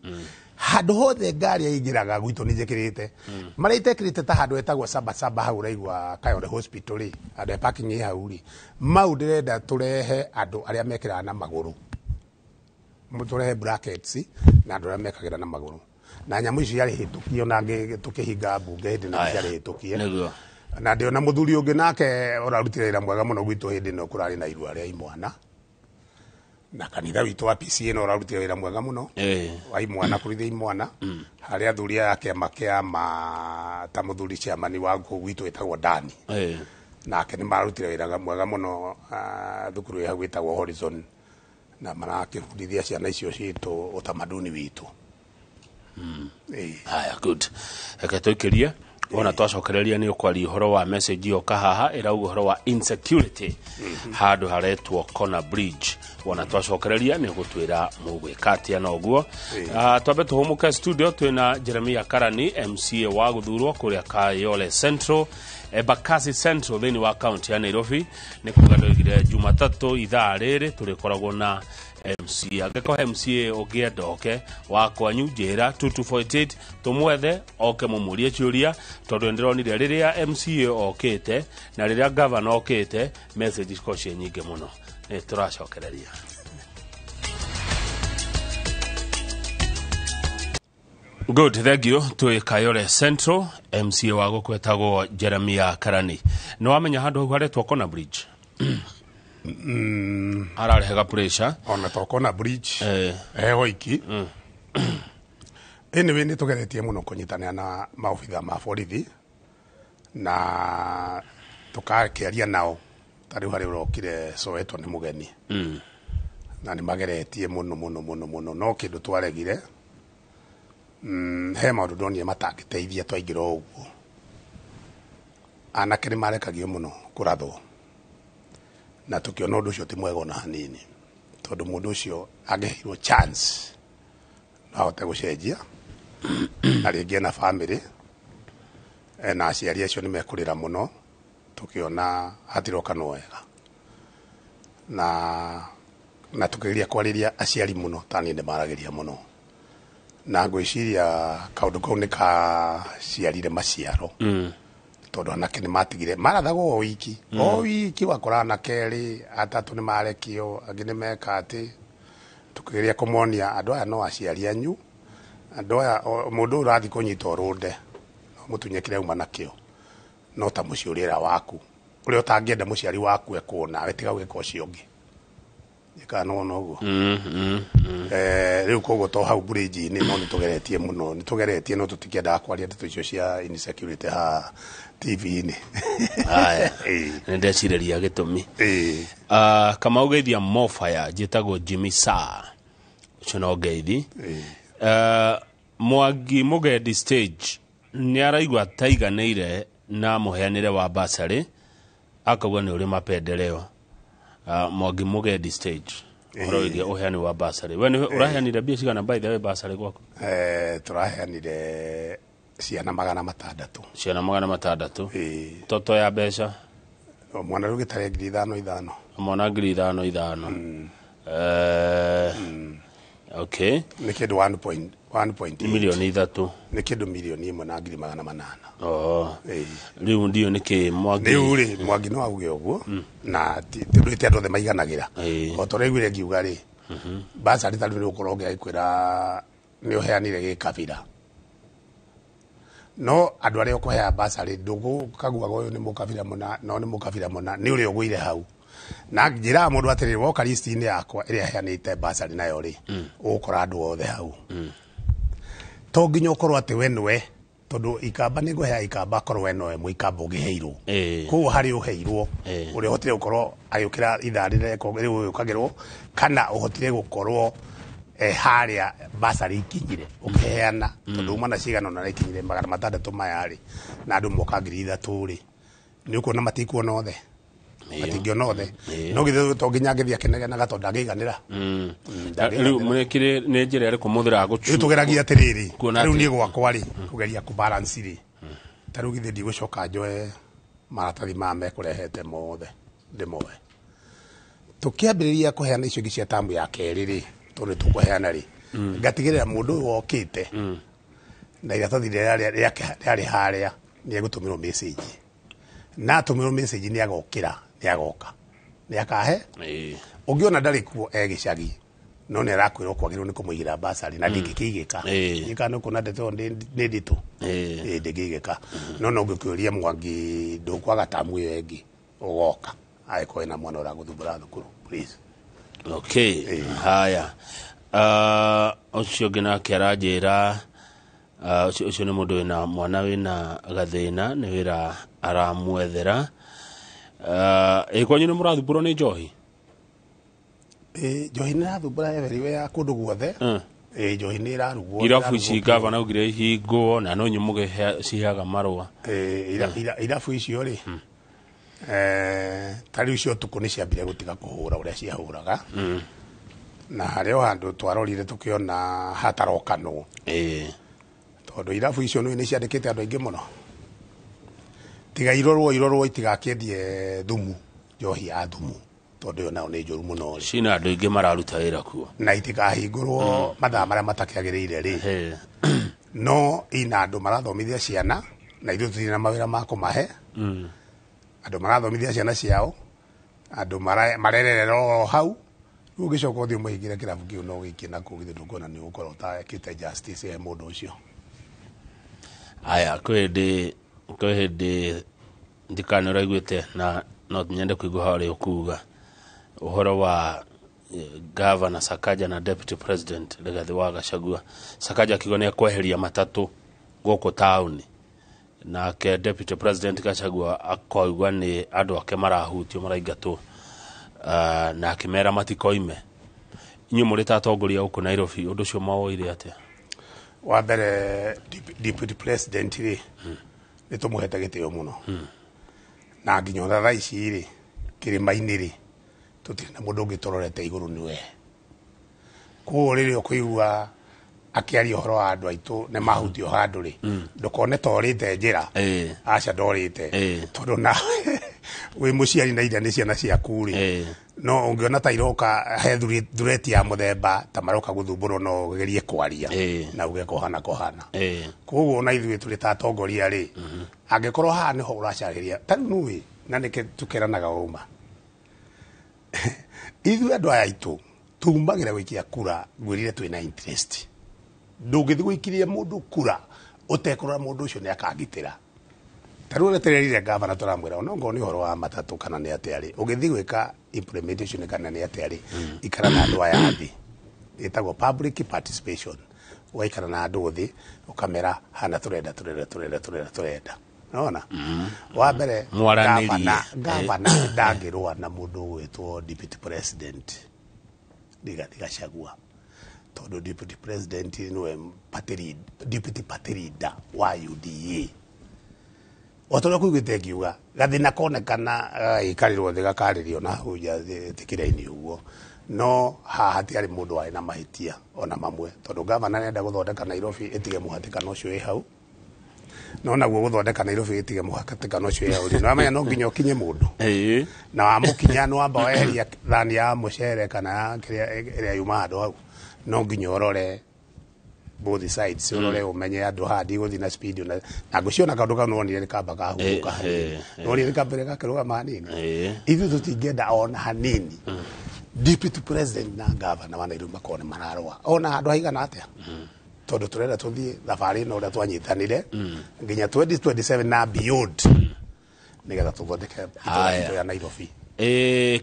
handu hothe ngari ingiraga gwitu ni njikirite mari itekirite ta handu etagwo Sabasaba hau raigwa Kayole Hospital ri andu parking hau ri mau ndirenda turehe andu aria mekira na maguru muturehe brackets na andu aria mekagira na maguru na nyamu icio yari hitukio na tukihinga bunge hindi na yari hitukie na ndio na muthuri ungi nake orarutire ira mwega muno gwitu hindi no kurari na irua ria imwana na kanitha witu wa PCA no orarutire ira mwega muno wa imwana kurithia imwana haria athuri yake makia ma ta muthuri chairman wa gwitu etagwo Dani nake ni marutire ira mwega muno thukuru ya gwitagwo Horizon na marakifundithia ciana icio citu utamaduni witu haya good ekatoikeria ona twacokereria ni ukwari horo wa message yo kahaha irauga horo wa insecurity handu haretwo Corner Bridge ona twacokereria ni gutwira mugwikatia na oguo twabe tuhumuka studio twina Jeremia Karani MCA wa guthurwo kuria Kayole Central Embakasi Central thini wa county ya Nairobi ni kugandoigire Jumatatu ithaa riri turikoragwo na MCA ageko MCA ogiendoke wa kwanyu njira 2248 tumwethe oke mumurie ciuria tondu ndironire riria MCA okite na riria governor okite message cikocie nyingi muno ni turacokereria Good, thank you. Tui Kayole Central, MCA wago kwetagwo Jeremia Karani. No wamenya handu hau haretwo Corner Bridge? ararehaga pressure ona tokona bridge eho iki anyway nĩ tũgeretie mũno kũnyitanĩra na maobitha ma borithi na tũkakĩaria nao tarĩu harĩ ũrokire Soweto nĩ mũgeni na nĩ mageretie mũno no kĩndũ twaregire he maũndũ ndonire matangĩteithia twaingĩra ũguo anake nĩ marekagio mũno kũrathwo na tũkĩona ũndũ ũcio ti mwega ona hanini tondũ mũndũ ũcio angĩheirwo chance no ahote gũcenjia na rĩngĩ na family na aciari acio nĩ mekũrĩra mũno tũkĩona hatiroka no wega na tũkĩgeria kwarĩria aciari mũno tani nĩ maragĩria mũno na ngwĩciria kaũndũ kau nĩ kaciarire maciaro tondũ anake nĩ matigire marathagwo o wiki wakora anake erĩ atatũ nĩ marekio angĩ nĩ meka atĩ tũkĩgeria kũmonia andũ aya no aciari anyu andũ aya mũndũ ũrathiĩ kũnyita ũrũnde mũtunye kĩrĩa uma nakĩo no ta mũciĩ ũrĩra waku ũrĩa ũtangĩenda mũciari waku ekwo nawe tiga gwĩka ũcio ũngĩ nĩkanona ũguo rĩu koguo to hau bridge-inĩ no nĩtũgeretie no tũtikĩendaga kwaria ndeto icio cia insecurity ha TV-inĩ nĩ ndecirĩria gĩtũmi Kamau Geithia Mofaya njĩtagwo Jimmy Saa ũcio no ngeithi Mwangi Mugendi stage nĩ araigua taiganĩire na mũheanĩre wa basarĩ akauga nĩ ũrĩ mapendeleo Mwangi Mugendi stage ũroirie ũheani wa basarĩ we nĩ ũraheanire mbia cigana by the way basarĩ gwaku tũraheanire ciana 600 ciana 600 toto ya mbeca mwana rĩu gĩtarĩ 5,000 mwana 5,000 okay nĩ kĩndũ 1.8 milioni 3 nĩ kĩndũ milioni 1,800 rĩu ndio nĩkĩ Mwangi rĩu rĩ Mwangi no auge ũguo na tũrĩte andũ othe maiganagĩra o tũraiguire ngiuga rĩ basarĩ tarĩ nĩ ũkorwo ngĩkwĩra nĩ ũheanire gĩkabira no andũ arĩa ũkũhea basarĩ ndũgũkaguaga ũyũ nĩ mũkabira mũna no nĩ mũkabira mũna nĩ ũrĩa ũgũire hau na njĩra mũndũ atĩrĩ woka list-inĩ yakwa ĩrĩa heanĩte basarĩ nayo rĩ ũgũkora andũ othe hau to nginya ũkorwo atĩ we nĩwe tondũ ikamba nĩ ngũhea ikamba korwo we nowe mũikamba ũngĩheirwo koguo harĩ ũheirwo ũrĩa ũhotire gũkorwo agĩũkĩra itharĩ rĩu ũkagĩrwo kana ũhotire gũkorwo harĩa basarĩ ikinyire ũkĩheana tondũ uma na cigana ona ikinyire 600 maya rĩ na andũ moka 3,000 rĩ nĩ ũkuona matikuona othe matingĩona othe no githĩ to nginya ngĩthia kĩnegenaga tondũ ndangĩiganĩra rĩu mũrekire nĩ njĩra ĩrĩkũ mũthĩraga gũcu tũgeragia atĩrĩrĩ rĩu niĩ gwakwa rĩ kũgeria kũbalance rĩ tarĩu githĩ ndigũcoka njoe maratathi mekũrehete mothe ndĩmoe tũkĩambĩrĩria kũheana icio ingĩ cia tamu ya kerĩ rĩ tondũ tũkũheana rĩ ngatigĩrĩra mũndũ ũyũ wokĩte na iratathi rĩarĩ harĩa nĩ egũtũmĩrwo message na tũmĩrwo message nĩ agokĩra nĩ agoka nĩ akahe ũngĩona ndarĩ kuo gĩcagi no nĩ arakwĩrwo kwagĩrĩirwo nĩ kũmũigĩra basarĩ na ndĩngĩkĩigĩka gĩkana ũkona ndeto nĩ nditũ ndĩngĩigĩka no ũngĩkĩũria Mwangi ndũkwaga tamu ĩyo ĩngĩ ũgoka agĩkorwo na mwana ũragũthumbũra thukuru please okay haya ũcio ũngĩ nake aranjĩra ũcio nĩ mũndũ wĩna mwana wĩna gathĩna nĩ wĩra aramwethera kwanyu nĩ mũrathumbũrwo nĩ njohi njohi nĩ ĩrathumbũra everywhere ya kũndũ guothe njohi nĩ ĩrarugwo irabu ici gavana augire ihingwo na no nyumu ciheaga marũa irabu icio rĩ tarĩu cio ũtukũ nĩ ciambire gũtiga kũhũra ũrĩa ciahũraga na harĩ o handũ twarorire tũkĩona hatarokanwo tondũ irabu icio nĩ ciandĩkĩte andũ aingĩ mũno tiga irorwo itigakĩendie thumu njohi ya thumu tondũ yo nao nĩ njũru mũno cina andũ aingĩ mararuta wĩra kuo na itikahingũrwo mathaa marĩa matakĩagĩrĩire rĩ no ina andũ marathomithia ciana na ithuĩ tũtirĩ na mawĩra ma kũmahe andũ marathomithia ciana ciao andũ marererera hau rĩu ũgĩcoka ũthiĩ ũmahingĩre kĩrabu kĩu no gĩikie na kũu githĩ ndũkuona nĩ ũgũkorwo ũtakĩte justice he mũndũ ũcio aya kwĩ hĩndĩ ndikana ũraiguĩte na no nyende kũigua harĩa ũkuga uhoro wa Governor Sakaja na Deputy President Rigathi wa Gachagua. Sakaja akigonia kweheria matatu goko tauni na ke Deputy President Gachagua akoigwa ni andu ake marahutio maraingatwo na akimera matikoime. Inyu muri tatongoria uko Nairobi undu cio mawoire atia? Wa mbere Deputy President ri ni tumuhete gitio muno na nginya thaa ici ri kirima-ini ri tutiri na mundu ungitororete iguru niwe ko riri okuigua akiaria uhoro wa andu aitu ne mahutio handu ri ndukone torite njira aca ndorite tondu na wi muciari na ira ni ciana ciaku ri no ungiona ta iroka he thureti ya muthemba ta maroka guthumburo no gerie kwaria na uge kohana koguo na ithuĩ tũrĩ ta atongoria ri angikorwo haha niho uracariria ta nui na nike tukeranaga uma ithuĩ andu aya aitu tumagira gwikia kura gwirire twina interest ndũngĩthi gũikiria mũndũ kura ũtekurora mũndũ ũcio nĩ akagitĩra tarũ retererire gavana turamwira onongo ni horo wa matatu kana ni atiari ũngĩthi gwĩka implementation kana ni atiari ikara na andũ aya athi itagwo public participation waikara na andũ thi ukamera hana turenda naona wa mbere gavana ndangĩrũa na mũndũ gwĩtwo Deputy President Rigathi Gachagua tondu Deputy President niwe Deputy Party Leader wa UDA otora kuigwite kiuga gathina konekana ikarirwo thiga karirio na huja tikira-ini uguo no hatiari mundu ari na mahitia ona mamwe tondu gavana nenda guthondeka Nairobi itige muhatikano ucio wi hau no naguo guthondeka Nairobi itige muhatikano ucio wi hau no amenya no nginya ukinye mundu na wamukinya no amba weheria thani ya mucere kana kiria yuma handu hau no nginya urore both sides urore umenye andu handi guthi na speed na guciona kandu kanu onire kamba kahuka no ri kambere gakiruga manini ithu tutingenda ona hanini Deputy President na Governor wa Nairobi makone mararwa ona handu haigana atia tondu turenda tuthie thabari no ria twanyitanire nginya 2027 na beyond nigetha tuthondeke ya Nairobi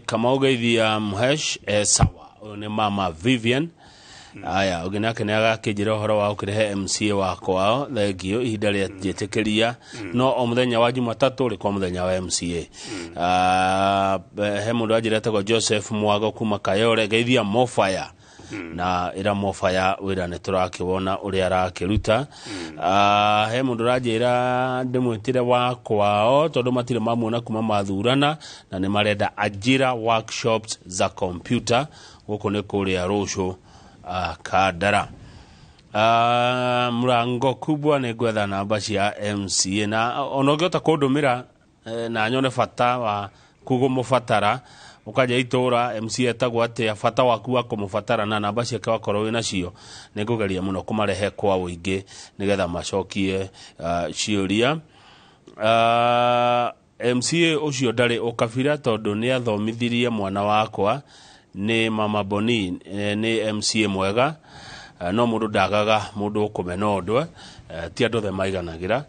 kama ugeithia Muhesh sawa ni mama Vivian aya ugina kenaga kijira horo wa ukirehe MCA wako wao thegio ihinda ria jetekeria no o muthenya wa Jumatatu ri kwa muthenya wa MCA he mundu ajirete kwa Joseph Mwago kuma Kayore geithia Mofaya na ira Mofaya wira ne turakibona uri arakiruta he mundu rajira ndimwitire wako wao tondu matire mamuona kuma mathurana na ne marenda ajira workshops za computer guko ne kuria rosho Kadara murango kubwa ne gwetha namba cia MCA na onogota kundumira na nyone fata wa kugumufatara ukaja itura MCA tagwo atia fata waku wa kumufatara na namba cia kwa korwo wina cio nigugeria muno kumarehe kwa uingi nigetha macokie ciuria MCA ucio ndari ukabira tondu ni athomithirie mwana wakwa ni mama Boni ni MCA mwega no mundu ndagaga mundu ukumena ndwe ti andu the maiganagira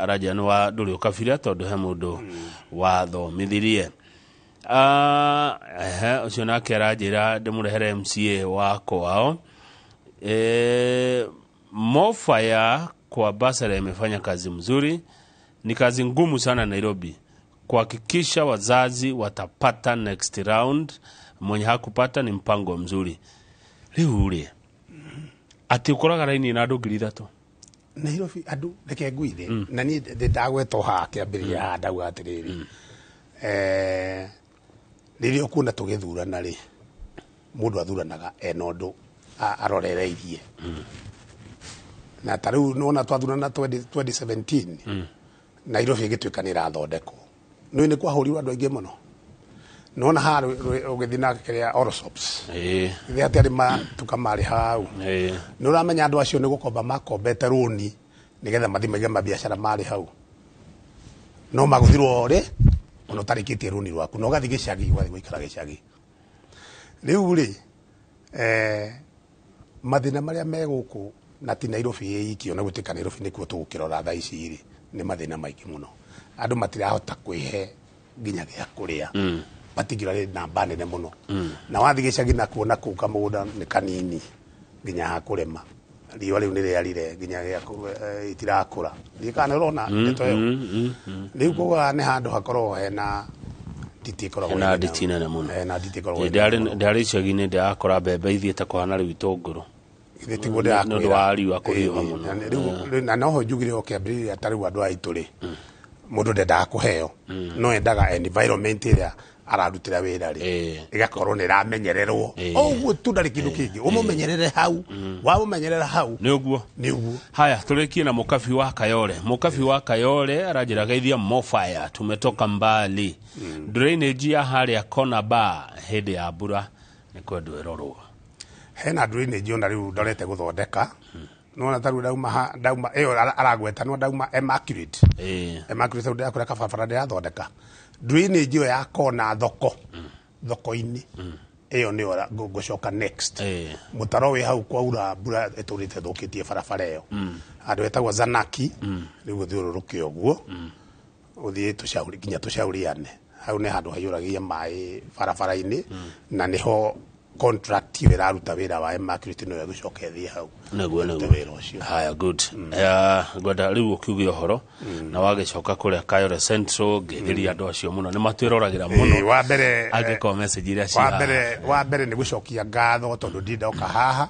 araja ni wa nduri ukabira tondu he mundu wa thomithirie ucio nake arajira ndimurehere MCA wako wao Mofaya kwa Basara imefanya kazi mzuri. Ni kazi ngumu sana Nairobi kuhakikisha wazazi watapata next round. Mwenye hakupata ni mpango mzuri. Riu uri ati ukoraga raini na andu 3,000 Nairobi andu reke ngwire na ni ndagweto hake ambiria ndauga atiriri riri ukunda tugithurana ri mundu athuranaga enondu arorereirie na taru nona twathurana 2017 Nairobi igituika ni rathondeko no ni kwa huri andu aingi muno nona ha ugithina kiria Orosops ithe atari ma tukamari hau no ramenya andu acio ni gukomba makombete runi nigetha mathimage mabiashara mari hau no maguthirwo ri ono tarikitie runi rwaku no gathi gicagi gwathi gwikara gicagi riu ri mathina maria meguku na ti Nairobi iki ona gutika Nairobi nikuo tugukirora tha ici ri ni mathina maiki muno andu matirahota kwihe nginya gya kuria particularly namba nene muno na wathi gicagi na kuona ku kamugunda ni kanini nginya kurema riwa riu ni riarire nginya itirakura ndikana urona ndeto yo riu kuga ni handu hakorwo hena na ditina na muno ndari icagi-inĩ ndirakora mbembe ithiĩte kũhana rĩu itũngũrũ nĩ wari wa kũhiũha mũno na noho njugire ũkĩambĩrĩria ta rĩu andũ aitũ rĩ mũndũ ndendaga kũheo no endaga environment ĩrĩa ararutĩra wĩra rĩ ĩgakorwo nĩ ĩramenyererwo ũguo tu ndarĩ kĩndũ kĩngĩ ũmũmenyerere hau wamũmenyerera hau nĩ ũguo haya tũrĩkie na Mũkabi wa Kayole. Mũkabi wa Kayole aranjĩra geithia Mofire tumetoka mbali drainage ya harĩa Kona Bar hĩndĩ ya mbura nĩ kwendwo ĩrorwo. Hena drainage ona rĩu ndorete gũthondeka nona taru dauma ĩyo aragweta no dauma Immaculate Immaculate ndio yakora kababara ndio yathondeka drainage yo ya Kona thoko-inĩ ĩyo nĩ ora ngũcoka next mũtaro wĩ hau kwaura mbura ĩtũrĩte thũkĩtie barabara ĩyo andũ etagwo Zanaki rĩu thiũrũrũke ũguo ũthiĩ tũcauri nginya tũcauriane hau nĩ handũ haiyũragia maĩ barabara-inĩ na nĩho contract iraruta wĩra wa Immaculate no yagucoka ĩthiĩ hau naguo haya good gwenda rĩu ũkiuge ũhoro na wagĩcoka kũrĩa Kayole Central ngĩthĩria andũ acio mũno nĩ matwĩroragĩra mũno wa mbere angĩkorwo message iria cia wa mbere nĩ gũcokia ngatho tondũ ndindoka haha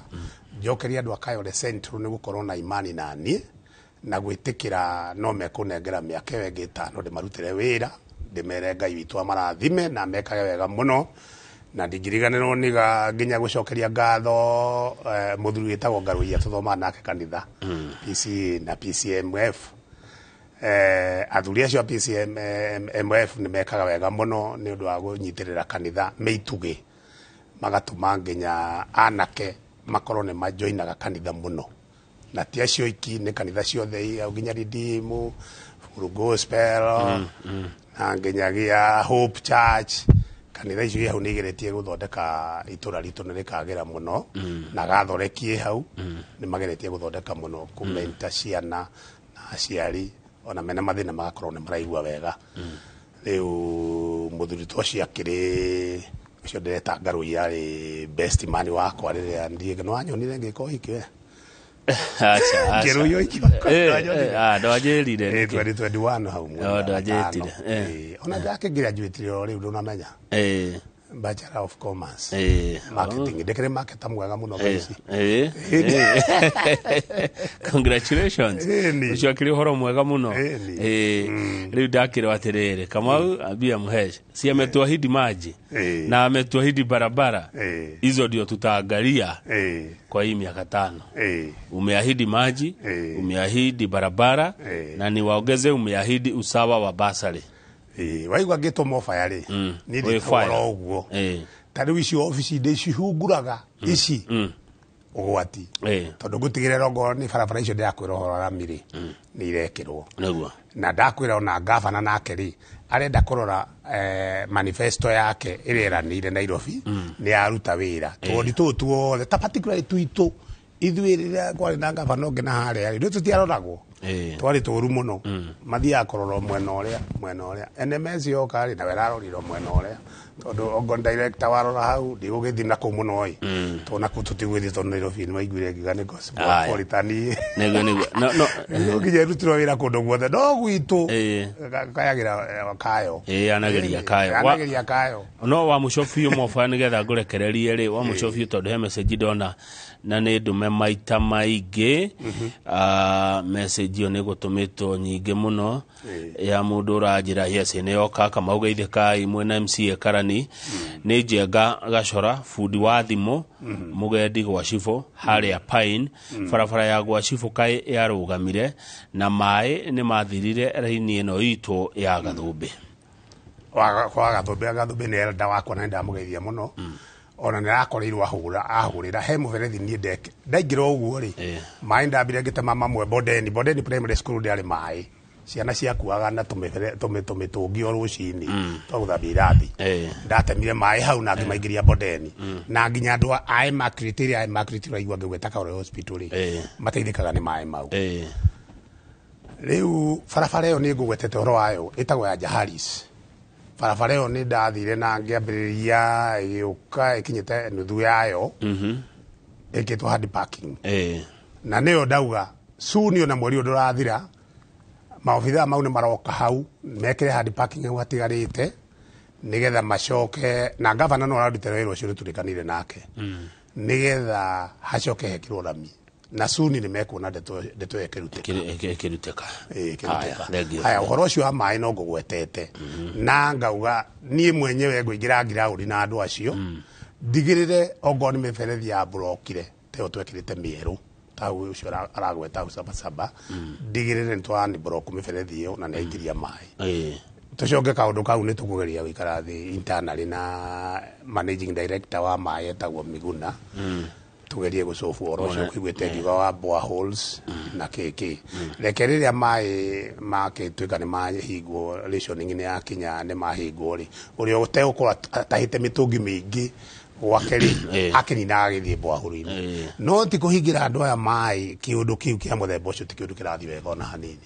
njokeria andũ a Kayole Central nĩ gũkorwo na imani na niĩ na gwĩtĩkĩra no mekũnengera mĩaka ĩyo ĩngĩ 5 ndĩmarutĩre wĩra ndĩmere Ngai witũ amarathime na mekage wega mũno na ndingiriganĩrwo nĩ nginya gũcokeria ngatho mũthuri wĩtagwo Ngarũiya tũthoma nake kanitha PC na PCMF athuri acio a PCMF nĩ mekaga wega mũno nĩ ũndũ wa gũnyitĩrĩra kanitha mĩitugĩ magatũma nginya anake makorwo nĩ majoinaga kanitha mũno na ti acio iki nĩ kanitha ciothe nginya Redeem Full Gospel na nginyagia Hope Church kanitha icio hau nĩ igeretie gũthondeka itũra ritũ nĩ rĩkagĩra mũno na gathorekie hau nĩ mageretie gũthondeka mũno kũmenta ciana na aciari ona mena mathĩna magakorwo nĩ maraigua wega rĩu mũthuri twacio akĩrĩ ũcio ndĩreta Ngarũiya arĩ best man wakwa rĩrĩa ndiĩ no anyonire ngĩka ũhiki we Ngeruyo iki ndwajĩrire 2021 hau ndwajĩtire ona ndake graduate rĩo rĩu ndũnamenya Bachelor of Commerce marketing ndekere marketer mwega mũno basi congratulations ucio akĩrĩ ũhoro mwega mũno rĩu ndakĩrwo atĩrĩrĩ Kamau ambia Muhesh si ametuahidi maji na ametuahidi barabara hizo ndio tutaangalia kwa hii miaka 5 umeahidi maji umeahidi barabara na niwaongeze umeahidi usawa wa basari waigua ngĩtwo Mofire rĩ nĩ ndĩkora ũguo ta rĩu icio ofici ndĩ cihunguraga ici ũgwati tondũ ngũtigĩrĩra ongo nĩ barabara icio ndĩrakwĩra ũhoro wa mĩrĩ nĩ irekĩrwo na ndakwĩra ona ngavana nake rĩ arenda kũrora manifesto yake ĩrĩa eranĩire Nairobi nĩ aruta wĩra tondũ tũtũ tuothe ta particularly tuitũ ithuĩ rĩrĩa kwarĩ na ngavana ũngĩ na harĩa rĩ tũtiaroragwo twari tũru mũno mathiaga kũrora mwena ũrĩa NMS yoka rĩ na werarorirwo mwena ũrĩa tondũ ongo director warora hau ndigũgĩthiĩ na kũu mũno ĩ tondũ nakuo tũtigũgĩthiĩ tondũ Nairobi nĩ maiguire ngiga nĩ cosmopolitan nĩguo nginya rutirwo wĩra kũndũ guothe no gwitũ kayagĩra kayo anagĩria kayo no wa mũcobio Mofire nĩgetha ngũrekererie rĩ wa mũcobio tondũ he message ndona na nĩ ndume maita maingĩ message ĩyo nĩ gũtũmĩtwo nyingĩ mũno ya mũndũ ũranjĩra yes nĩ yoka Kamau geithĩkai mwena MCA Karani nĩ Njenga Gacora fundi wa thimũ mũgendi gwa Cibũ harĩa Pine barabara ya gwa Cibũ kaĩ yarũgamire na maĩ nĩ mathirire raini ĩno itũ ya Gathũmbĩ kwa Gathũmbĩ nĩ elda wakwa na ndamũgeithia mũno ona nĩ rakoreirwo ahũrĩra he mũberethi niĩ ndeke ndaingĩra ũguo rĩ maĩ ndambire ngĩtema mamwe Bondeni primary school ndĩarĩ maĩ ciana ciakuaga na tũmĩtũngi o rũcinĩ twagũthambia irathi ndatemire maĩ hau na ngĩmaingĩria Bondeni na nginya andũ a Immaculate raigua ngĩgweta Kayole hospital rĩ mateithĩkaga nĩ maĩ mau rĩu barabara ĩyo nĩ ngũgwetete ũhoro wayo ĩtagwo ya Jaharis barabara ĩyo nĩ ndathire na ngĩambĩrĩria ĩgĩũka ĩkinyĩte nuthu yayo ĩkĩtwo hard parking na nĩyo ndauga suni ona mweri ũndũ ũrathira maobithaa mau nĩ maroka hau mekĩre hard parking hau hatigarĩte nĩgetha macoke na gavana no ararutĩra wĩra ũcio nĩtũrĩkanire nake nĩgetha hacoke hekĩrwo rami na suni nĩ mekuona ndeto ĩkĩrutĩka haya ũhoro ũcio wa maĩ no ngũgwetete na ngauga niĩ mwenyewe ngũingĩra ngiraũri na andũ acio ndigĩrĩre ongorwo nĩ mĩberethi ya burokire teyo twekĩrĩte mĩerũ tau ũcio aragweta hau Sabasaba ndigĩrĩre nĩ twani buroku mĩberethi ĩyo na nĩaingĩria maĩ tucoke kaundu kau nĩ tũkũgeria gũikara thĩ internally na managing director wa maĩ etagwo Miguna tugerie gũcobu ũhoro ũcio ũkĩiguĩte ngiuga wa boreholes na kĩkĩ reke rĩrĩa maĩ makĩtuĩka nĩ mahingwo rationing-inĩ yakinya nĩ mahingwo rĩ ũrĩa ũtegũkorwo atahĩte mĩtũngi mĩingĩ gwake rĩ akininaga gĩthiĩ borehole-inĩ no ti kũhingĩra andũ aya maĩ kĩũndũ kĩu kĩa mũthemba ũcio ti kĩũndũ kĩrathiĩ wega ona hanini.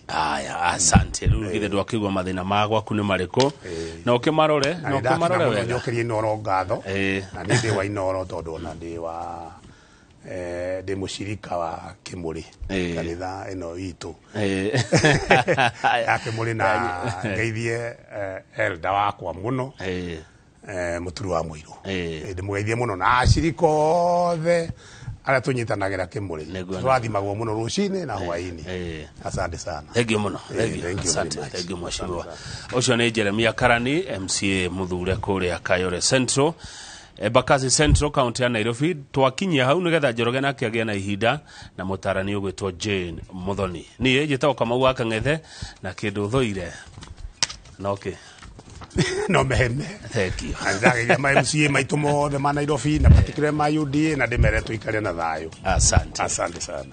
Asante rĩu githĩ ndwakĩigua mathĩna ma gwaku nĩ marĩkũ na ũkĩmarore wega njokerie Inoro ngatho na nĩ ndĩ wa Inoro tondũ ona ndĩ wa ndĩ mũcirika wa Kĩmũrĩ kanitha ĩno itũ ya Kĩmũrĩ na ngeithie elda wakwa mũno Mũturu wa Mũirũ ndĩmũgeithie mũno na acirika othe arĩa tũnyitanagĩra Kĩmũrĩ tũrathimagwo mũno rũcinĩ na hwaĩ-inĩ. Asante sana. Thengio mũno. Thengio mheshimiwa. Ũcio nĩ Jeremia Karani MCA mũthure kũrĩa Kayole Central Embakasi Central County ya Nairobi. Twakinyia hau nĩgetha Njoroge nake agĩe na ihinda na mũtarani ũgwĩtwo Jane Muthoni. Niĩ njĩtagwo Kamau wa Kang'ethe na kĩndũ thũire noke no meheme. Thank you. Anzageria ma MCA maitũ mothe ma Nairobi na particularly ma UDA na ndĩmere tũikare na thayũ. Asante sana.